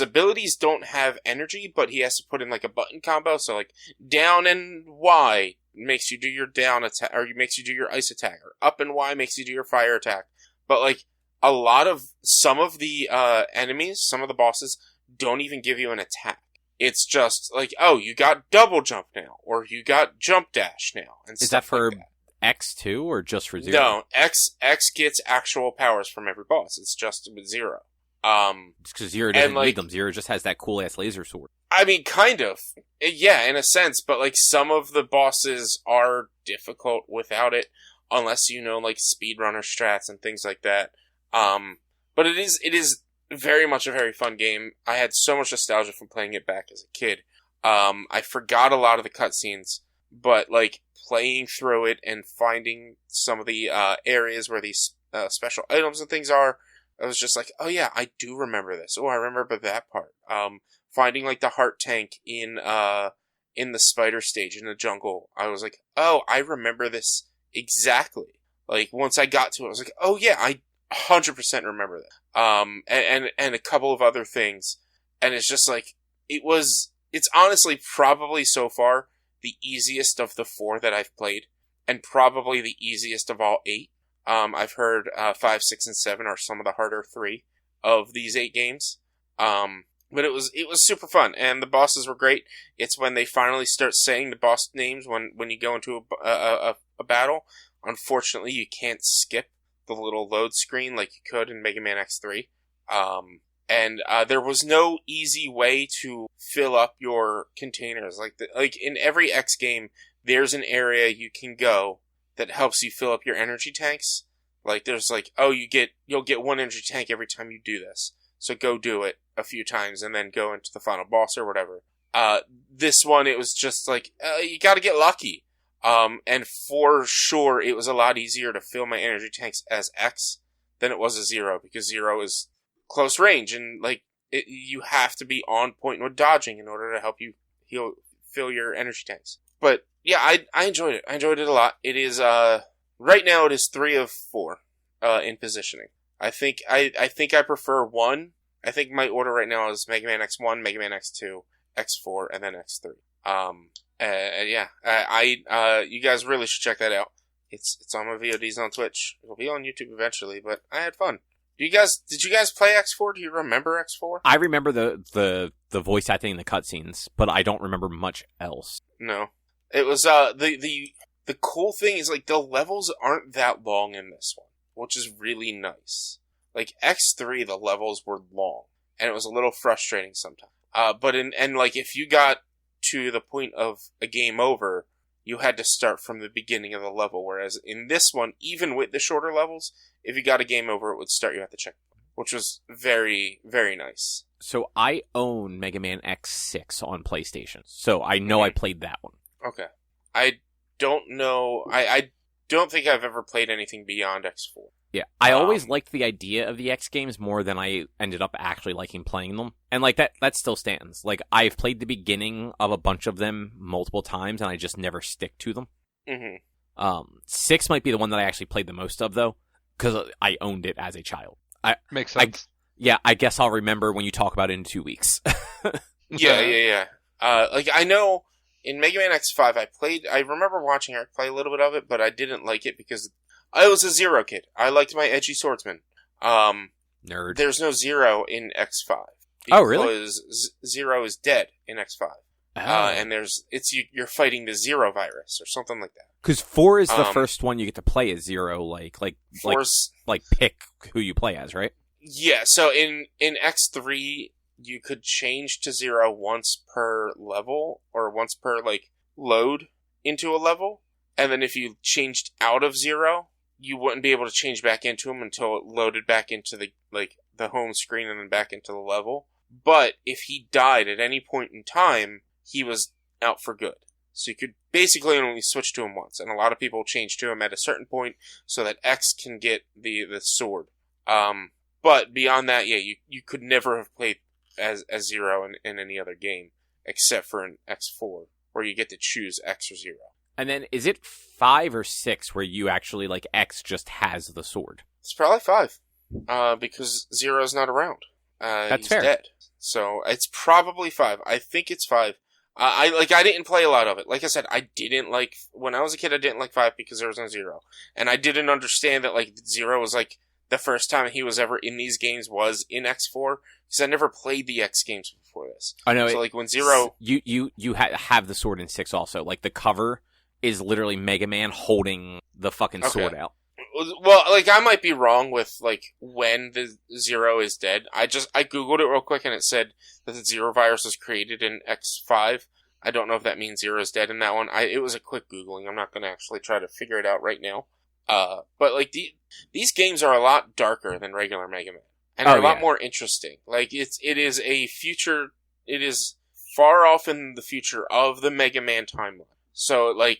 abilities don't have energy, but he has to put in like a button combo. So like down and Y makes you do your down attack, or makes you do your ice attack, or up and Y makes you do your fire attack. But like some of the enemies, some of the bosses don't even give you an attack. It's just like, oh, you got double jump now, or you got jump dash now. And is that for like X2 or just for Zero? No, X gets actual powers from every boss. It's just with Zero. Because Zero doesn't need them. Zero just has that cool ass laser sword. I mean, kind of. Yeah, in a sense, but like some of the bosses are difficult without it, unless you know like speedrunner strats and things like that. But it is very much a very fun game. I had so much nostalgia from playing it back as a kid. I forgot a lot of the cutscenes, but like playing through it and finding some of the areas where these special items and things are, I was just like, oh yeah, I do remember this. Oh, I remember that part. Finding like the heart tank in the spider stage in the jungle, I was like, oh, I remember this exactly. Like once I got to it, I was like, oh yeah, I 100% remember that. And a couple of other things, and it's just like it's honestly probably so far the easiest of the 4 that I've played, and probably the easiest of all 8. I've heard 5, 6, and 7 are some of the harder 3 of these 8 games. But it was super fun, and the bosses were great. It's when they finally start saying the boss names when you go into a battle. Unfortunately, you can't skip the little load screen like you could in Mega Man X3. And there was no easy way to fill up your containers. Like in every X game, there's an area you can go that helps you fill up your energy tanks. Like there's like, oh, you'll get 1 energy tank every time you do this. So go do it a few times and then go into the final boss or whatever. This one, it was just like, you gotta get lucky. And for sure, it was a lot easier to fill my energy tanks as X than it was as Zero, because Zero is close range, and like, you have to be on point with dodging in order to help you fill your energy tanks. But yeah, I enjoyed it. I enjoyed it a lot. It is, right now it is 3 of 4, in positioning. I think I prefer 1. I think my order right now is Mega Man X1, Mega Man X2, X4, and then X3. You guys really should check that out. It's on my VODs on Twitch. It'll be on YouTube eventually, but I had fun. Did you guys play X4? Do you remember X4? I remember the voice acting in the cutscenes, but I don't remember much else. No. It was, the cool thing is, like, the levels aren't that long in this one, which is really nice. Like, X3, the levels were long, and it was a little frustrating sometimes. But if you got to the point of a game over, you had to start from the beginning of the level, whereas in this one, even with the shorter levels, if you got a game over, it would start you at the checkpoint, which was very, very nice. So I own Mega Man X6 on PlayStation, so I know I played that one. Okay. I don't know. I don't think I've ever played anything beyond X4. Yeah, I always liked the idea of the X games more than I ended up actually liking playing them. And like that still stands. Like, I've played the beginning of a bunch of them multiple times, and I just never stick to them. Mm-hmm. 6 might be the one that I actually played the most of, though, because I owned it as a child. Makes sense. I guess I'll remember when you talk about it in 2 weeks. Yeah. I know in Mega Man X5, I remember watching Eric play a little bit of it, but I didn't like it because I was a Zero kid. I liked my edgy swordsman. Nerd. There's no Zero in X5. Oh, really? Because Zero is dead in X5. Oh. And you're fighting the Zero virus or something like that. Because 4 is the first one you get to play as Zero, like pick who you play as, right? Yeah, so in X3, you could change to Zero once per level, or once per, load into a level. And then if you changed out of Zero, you wouldn't be able to change back into him until it loaded back into the home screen and then back into the level. But if he died at any point in time, he was out for good. So you could basically only switch to him once. And a lot of people change to him at a certain point so that X can get the sword. But beyond that, yeah, you could never have played as Zero in any other game, except for in X4, where you get to choose X or Zero. And then, is it 5 or 6 where you actually, X just has the sword? It's probably 5, because Zero's not around. That's he's fair. Dead. So it's probably 5. I think it's 5. I didn't play a lot of it. Like I said, when I was a kid, I didn't like 5 because there was no Zero. And I didn't understand that, Zero was, the first time he was ever in these games was in X4, because I never played the X games before this. I know. So, when Zero... You have the sword in 6 also. The cover is literally Mega Man holding the fucking sword out. Well, I might be wrong with, when the Zero is dead. I Googled it real quick, and it said that the Zero virus was created in X5. I don't know if that means Zero's dead in that one. It was a quick Googling. I'm not going to actually try to figure it out right now. But, these games are a lot darker than regular Mega Man. And are a lot more interesting. It is a future... It is far off in the future of the Mega Man timeline. So, I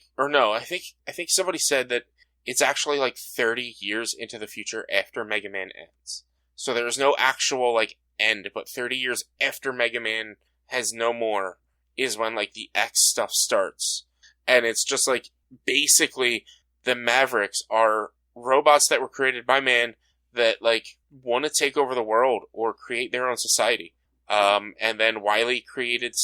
think somebody said that it's actually 30 years into the future after Mega Man ends. So there's no actual end, but 30 years after Mega Man has no more is when the X stuff starts. And it's just basically the Mavericks are robots that were created by man that want to take over the world or create their own society. And then Wily created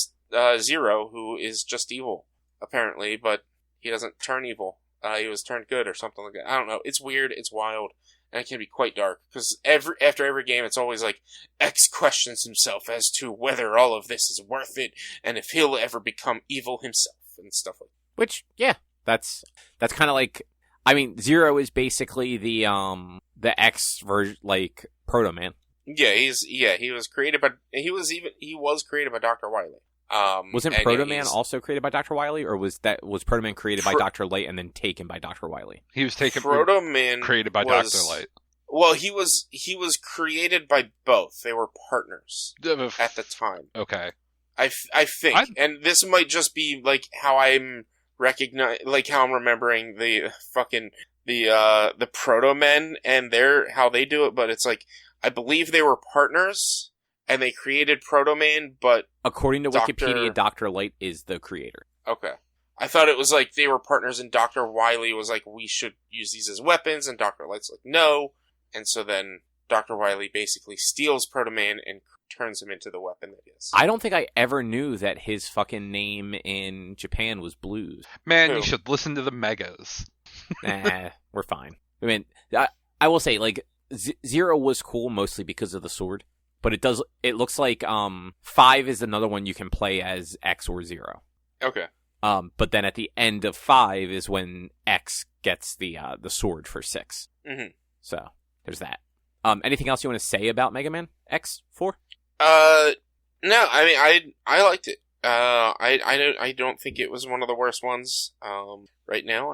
Zero, who is just evil. Apparently, but he doesn't turn evil. He was turned good or something like that. I don't know. It's weird. It's wild. And it can be quite dark. Because after every game, it's always X questions himself as to whether all of this is worth it and if he'll ever become evil himself and stuff like that. Which, yeah, that's kind of Zero is basically the X version, Proto Man. Yeah, he was created by Dr. Wily. Wasn't Proto Man also created by Dr. Wily, or was Proto Man created by Dr. Light and then taken by Dr. Wily? He was taken. Proto Man created by Dr. Light. Well, he was created by both. They were partners at the time. Okay. I think, and this might just be like how I'm how I'm remembering the fucking the Proto Men and how they do it, but it's like I believe they were partners and they created Proto Man, but according to Wikipedia, Dr. Light is the creator. Okay. I thought it was like they were partners and Dr. Wily was like, we should use these as weapons, and Dr. Light's like, no. And so then Dr. Wily basically steals Proto Man and turns him into the weapon that he is. I don't think I ever knew that his fucking name in Japan was Blues. Man, you should listen to the Megas. Nah, we're fine. I mean, I will say, like, Zero was cool mostly because of the sword, but it looks like 5 is another one you can play as X or Zero. Okay. But then at the end of 5 is when X gets the sword for 6. Mm-hmm. So there's that. Anything else you want to say about Mega Man X4? No. I mean, I liked it. I don't think it was one of the worst ones. Right now,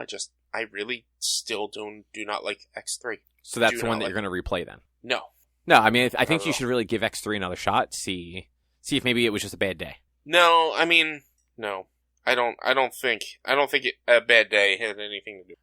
I really still do not like X3. So that's the one that you're going to replay then? No. No, I mean, I think you should really give X3 another shot. See if maybe it was just a bad day. No, I mean, no. I don't think a bad day had anything to do.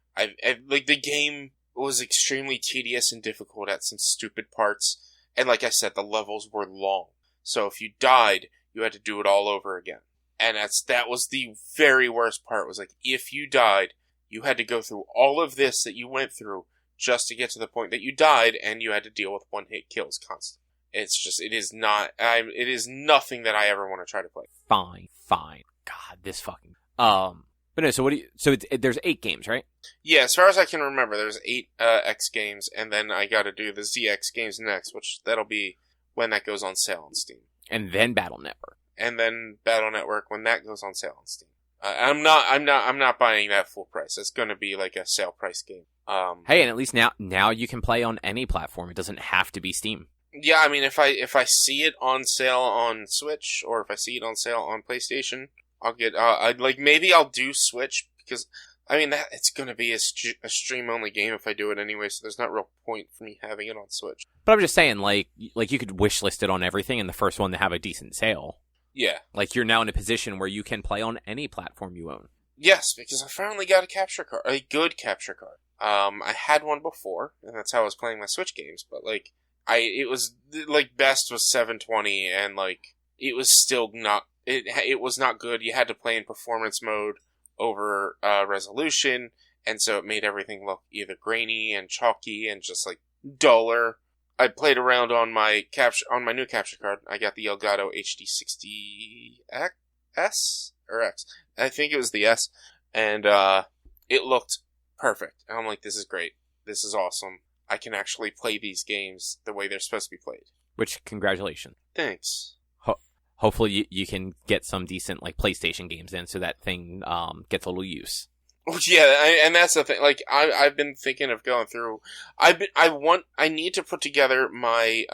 Like, the game was extremely tedious and difficult at some stupid parts. And like I said, the levels were long. So if you died, you had to do it all over again. And that was the very worst part, was like, if you died, you had to go through all of this that you went through just to get to the point that you died, and you had to deal with one-hit kills constantly. It is nothing that I ever want to try to play. Fine. God, this fucking... But no, so there's 8 games, right? Yeah, as far as I can remember, there's 8 X games, and then I gotta do the ZX games next, which that'll be when that goes on sale on Steam. And then Battle Network. And then Battle Network when that goes on sale on Steam. I'm not buying that full price. It's gonna be like a sale price game. Hey, and at least now you can play on any platform. It doesn't have to be Steam. Yeah, I mean, if I see it on sale on Switch, or if I see it on sale on PlayStation, I'll get, maybe I'll do Switch, because, I mean, it's gonna be a stream-only game if I do it anyway, so there's not real point for me having it on Switch. But I'm just saying, like you could wishlist it on everything, and the first one to have a decent sale. Yeah. Like, you're now in a position where you can play on any platform you own. Yes, because I finally got a good capture card. I had one before, and that's how I was playing my Switch games, but, like, it was, like, best was 720, and, like, it was still not, it was not good. You had to play in performance mode over resolution, and so it made everything look either grainy and chalky and just, like, duller. I played around on my new capture card. I got the Elgato HD60 S or X. I think it was the S, and it looked perfect. And I'm like, this is great. This is awesome. I can actually play these games the way they're supposed to be played. Which, congratulations. Thanks. Hopefully you can get some decent, like, PlayStation games in, so that thing gets a little use. Yeah, and that's the thing. Like, I've been thinking of going through. I need to put together my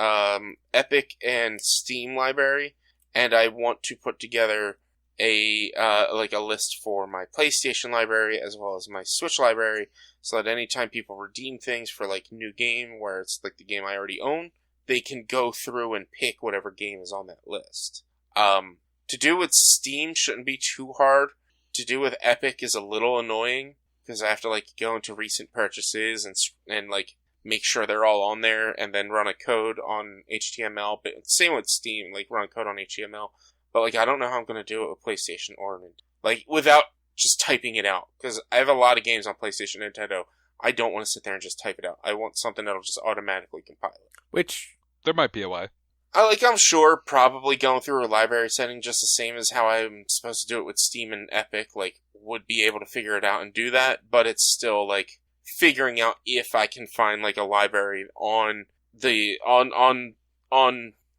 Epic and Steam library, and I want to put together a list for my PlayStation library as well as my Switch library, so that anytime people redeem things for, like, new game where it's like the game I already own, they can go through and pick whatever game is on that list. To do with Steam shouldn't be too hard. To do with Epic is a little annoying, because I have to, like, go into recent purchases and like, make sure they're all on there, and then run a code on HTML. But same with Steam, like, run a code on HTML. But, like, I don't know how I'm going to do it with PlayStation or Nintendo. Like, without just typing it out. Because I have a lot of games on PlayStation and Nintendo. I don't want to sit there and just type it out. I want something that'll just automatically compile it. Which, there might be a way. I'm sure probably going through a library setting just the same as how I'm supposed to do it with Steam and Epic, like, would be able to figure it out and do that, but it's still, like, figuring out if I can find, like, a library on the,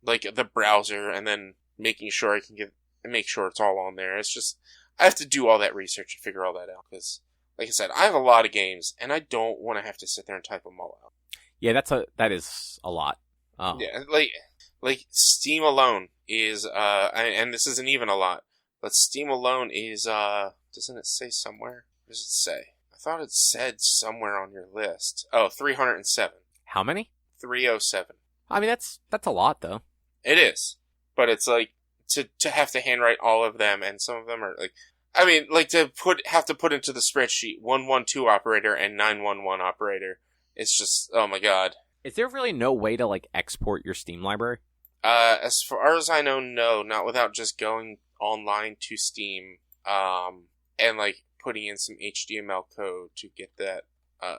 like, the browser, and then making sure I can make sure it's all on there. It's just, I have to do all that research to figure all that out, because, like I said, I have a lot of games, and I don't want to have to sit there and type them all out. Yeah, that is a lot. Yeah, like, Steam alone is, and this isn't even a lot, but Steam alone is, doesn't it say somewhere? What does it say? I thought it said somewhere on your list. Oh, 307. How many? 307. I mean, that's a lot, though. It is. But it's like, to have to handwrite all of them, and some of them are like, I mean, like have to put into the spreadsheet 112 operator and 911 operator. It's just, oh my god. Is there really no way to like export your Steam library? As far as I know, no, not without just going online to Steam, and like putting in some HTML code to get that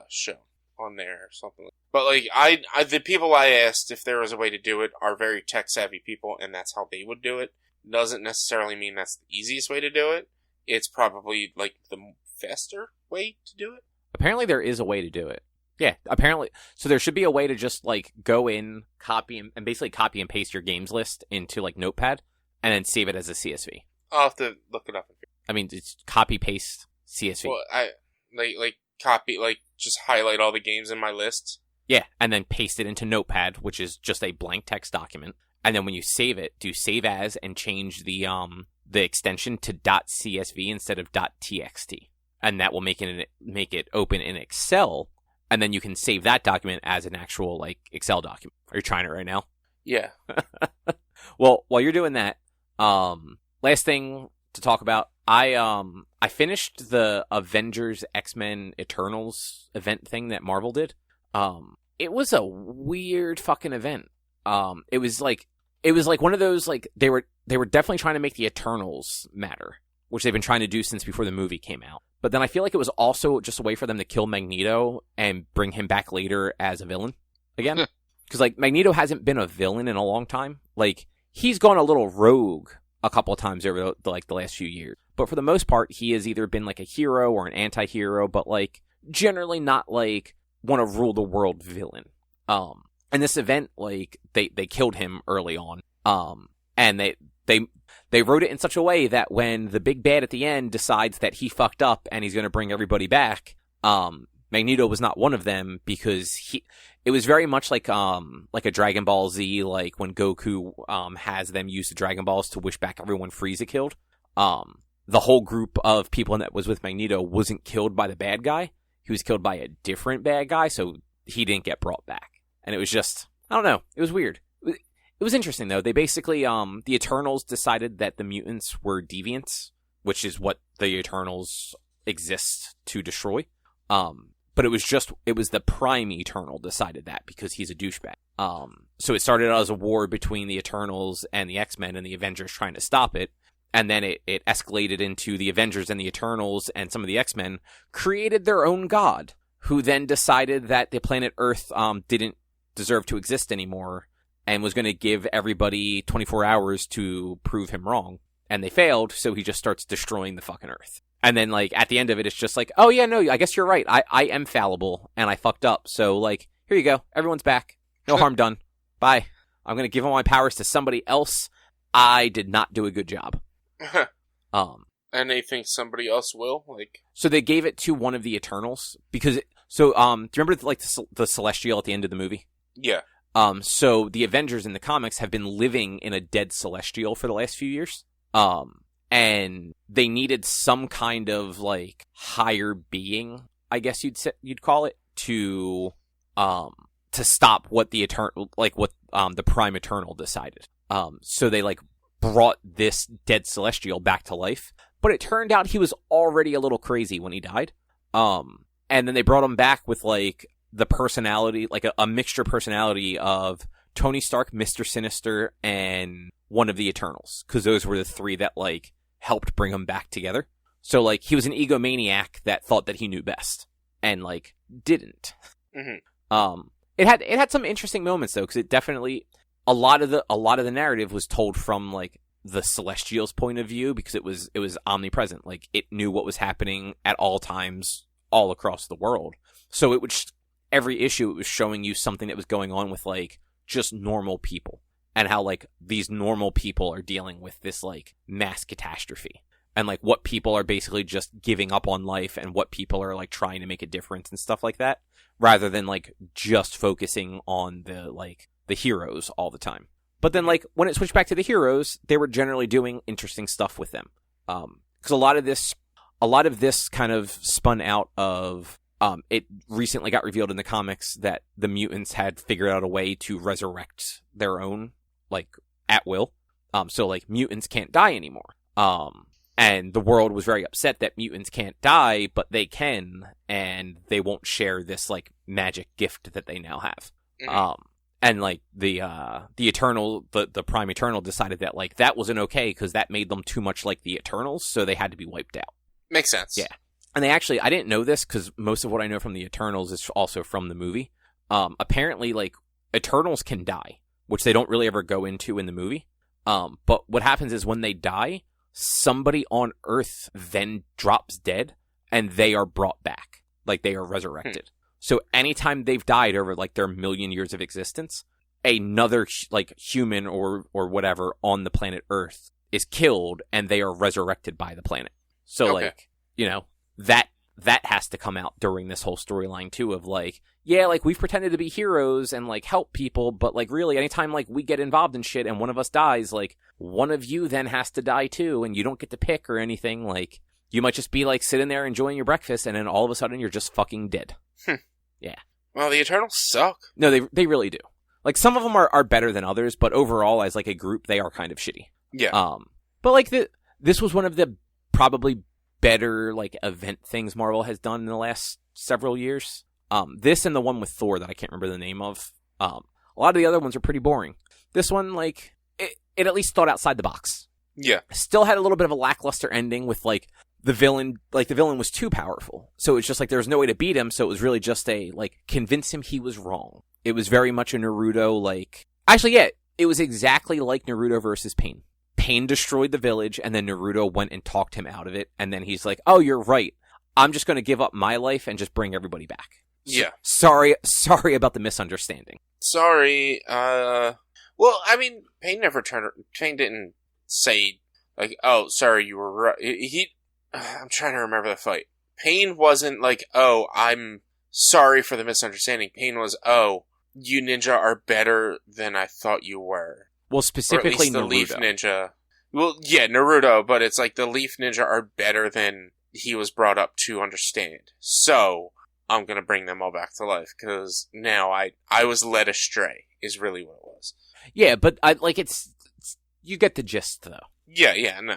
shown on there or something. But like I the people I asked if there was a way to do it are very tech savvy people, and that's how they would do it. Doesn't necessarily mean that's the easiest way to do it. It's probably like the faster way to do it. Apparently there is a way to do it. Yeah, apparently. So there should be a way to just like go in, copy and basically copy and paste your games list into like Notepad and then save it as a CSV. I'll have to look it up. I mean, it's copy paste CSV. Well, I like copy, like just highlight all the games in my list. Yeah, and then paste it into Notepad, which is just a blank text document. And then when you save it, do save as and change the extension to .csv instead of .txt, and that will make it open in Excel, and then you can save that document as an actual like Excel document. Are you trying it right now? Yeah. Well, while you're doing that, last thing to talk about, I finished the Avengers X-Men Eternals event thing that Marvel did. It was a weird fucking event. It was like one of those, like, they were definitely trying to make the Eternals matter, which they've been trying to do since before the movie came out. But then I feel like it was also just a way for them to kill Magneto and bring him back later as a villain again. Because, like, Magneto hasn't been a villain in a long time. Like, he's gone a little rogue a couple of times over the last few years. But for the most part, he has either been like a hero or an anti-hero, but like generally not like want to rule the world villain. And this event, like they killed him early on. And they wrote it in such a way that when the big bad at the end decides that he fucked up and he's going to bring everybody back, Magneto was not one of them, because it was very much like a Dragon Ball Z, like when Goku has them use the Dragon Balls to wish back everyone Frieza killed. The whole group of people that was with Magneto wasn't killed by the bad guy. He was killed by a different bad guy, so he didn't get brought back. And it was just, I don't know, it was weird. It was interesting, though. They basically, the Eternals decided that the mutants were deviants, which is what the Eternals exist to destroy. But it was the Prime Eternal decided that, because he's a douchebag. So it started out as a war between the Eternals and the X-Men and the Avengers trying to stop it. And then it escalated into the Avengers and the Eternals and some of the X-Men created their own god, who then decided that the planet Earth didn't deserve to exist anymore and was going to give everybody 24 hours to prove him wrong. And they failed, so he just starts destroying the fucking Earth. And then, like, at the end of it, it's just like, oh, yeah, no, I guess you're right. I am fallible, and I fucked up. So, like, here you go. Everyone's back. No harm done. Bye. I'm going to give all my powers to somebody else. I did not do a good job. And they think somebody else will, like. So they gave it to one of the Eternals because. Do you remember like the Celestial at the end of the movie? Yeah. So the Avengers in the comics have been living in a dead Celestial for the last few years. And they needed some kind of like higher being, I guess you'd call it, to stop what the the Prime Eternal decided. So they like brought this dead Celestial back to life, but it turned out he was already a little crazy when he died. And then they brought him back with like the personality, like a mixture personality of Tony Stark, Mr. Sinister, and one of the Eternals, because those were the three that like helped bring him back together. So like he was an egomaniac that thought that he knew best and like didn't. Mm-hmm. It had some interesting moments though, because it definitely a lot of the narrative was told from like the Celestial's point of view, because it was omnipresent. Like it knew what was happening at all times all across the world. So it would every issue it was showing you something that was going on with like just normal people, and how like these normal people are dealing with this like mass catastrophe, and like what people are basically just giving up on life, and what people are like trying to make a difference and stuff like that, rather than like just focusing on the heroes all the time. But then like when it switched back to the heroes, they were generally doing interesting stuff with them. Because a lot of this kind of spun out of it recently got revealed in the comics that the mutants had figured out a way to resurrect their own, like, at will. So, like, mutants can't die anymore. And the world was very upset that mutants can't die, but they can, and they won't share this, like, magic gift that they now have. Mm-hmm. And, like, the Eternal, the Prime Eternal decided that, like, that wasn't okay because that made them too much like the Eternals, so they had to be wiped out. Makes sense. Yeah. And they actually, I didn't know this because most of what I know from the Eternals is also from the movie. Apparently, like, Eternals can die, which they don't really ever go into in the movie. But what happens is when they die, somebody on Earth then drops dead, and they are brought back. Like, they are resurrected. So anytime they've died over, like, their million years of existence, another, like, human or whatever on the planet Earth is killed, and they are resurrected by the planet. So, like, you know, that has to come out during this whole storyline, too, of, like, yeah, like, we've pretended to be heroes and, like, help people, but, like, really, anytime, like, we get involved in shit and one of us dies, like, one of you then has to die, too, and you don't get to pick or anything. Like, you might just be, like, sitting there enjoying your breakfast, and then all of a sudden you're just fucking dead. Yeah. Well, the Eternals suck. No, they really do. Like, some of them are better than others, but overall, as, like, a group, they are kind of shitty. Yeah. But, like, this was one of the probably better, like, event things Marvel has done in the last several years. This and the one with Thor that I can't remember the name of. A lot of the other ones are pretty boring. This one, like, it at least thought outside the box. Yeah. Still had a little bit of a lackluster ending with, like, the villain was too powerful. So it's just like there was no way to beat him, so it was really just a, like, convince him he was wrong. It was very much a Naruto, like... Actually, yeah, it was exactly like Naruto versus Pain. Pain destroyed the village, and then Naruto went and talked him out of it, and then he's like, oh, you're right. I'm just going to give up my life and just bring everybody back. Yeah. Sorry about the misunderstanding. Sorry, well, I mean, Pain didn't say, like, oh, sorry, you were right. I'm trying to remember the fight. Pain wasn't like, oh, I'm sorry for the misunderstanding. Pain was, oh, you ninja are better than I thought you were. Well, specifically the Naruto. Leaf Ninja. Well, yeah, Naruto, but it's like the Leaf Ninja are better than he was brought up to understand. So, I'm gonna bring them all back to life, because now I was led astray, is really what it was. Yeah, but it's you get the gist, though. Yeah, no,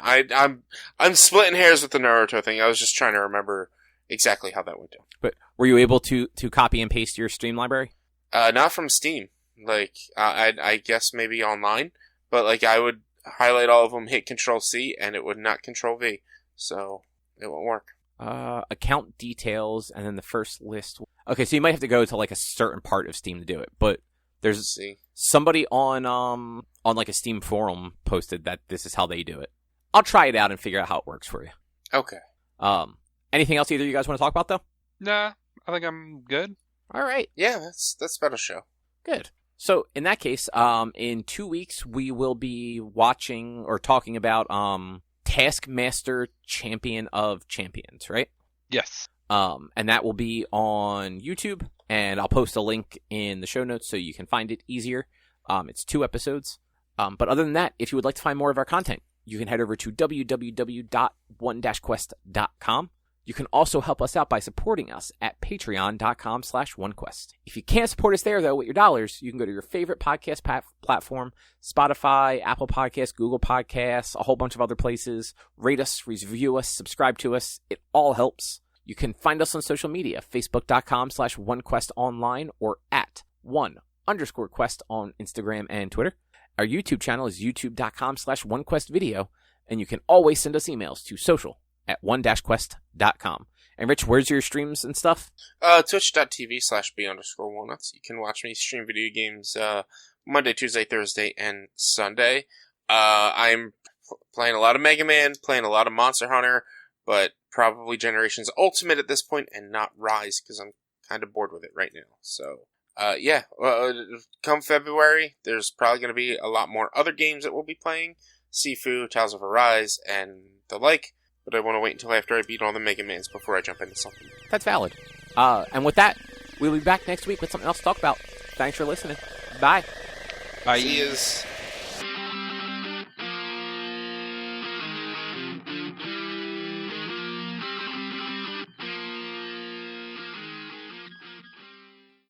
I'm splitting hairs with the Naruto thing. I was just trying to remember exactly how that went down. But were you able to copy and paste your Steam library? Not from Steam. Like, I guess maybe online, but, like, I would highlight all of them, hit Control-C, and it would not Control-V, so it won't work. Account details, and then the first list. Okay, so you might have to go to, like, a certain part of Steam to do it, but there's somebody on like a Steam forum posted that this is how they do it. I'll try it out and figure out how it works for you. Okay. Anything else either you guys want to talk about, though? Nah, I think I'm good. All right. Yeah, that's about a show. Good. So, in that case, in 2 weeks, we will be watching or talking about Taskmaster Champion of Champions, right? Yes. And that will be on YouTube, and I'll post a link in the show notes so you can find it easier. It's 2 episodes. But other than that, if you would like to find more of our content, you can head over to www.one-quest.com. You can also help us out by supporting us at patreon.com/onequest. If you can't support us there, though, with your dollars, you can go to your favorite podcast platform, Spotify, Apple Podcasts, Google Podcasts, a whole bunch of other places. Rate us, review us, subscribe to us. It all helps. You can find us on social media, facebook.com/onequestonline or at @1_quest on Instagram and Twitter. Our YouTube channel is youtube.com/onequestvideo, and you can always send us emails to social@one-quest.com. And Rich, where's your streams and stuff? Twitch.tv/b_walnuts. You can watch me stream video games Monday, Tuesday, Thursday, and Sunday. I'm playing a lot of Mega Man, playing a lot of Monster Hunter, but probably Generations Ultimate at this point, and not Rise, because I'm kind of bored with it right now. So, come February, there's probably going to be a lot more other games that we'll be playing. Sifu, Tales of Arise, and the like. But I want to wait until after I beat all the Mega Mans before I jump into something. That's valid. And with that, we'll be back next week with something else to talk about. Thanks for listening. Bye. Bye. See yous.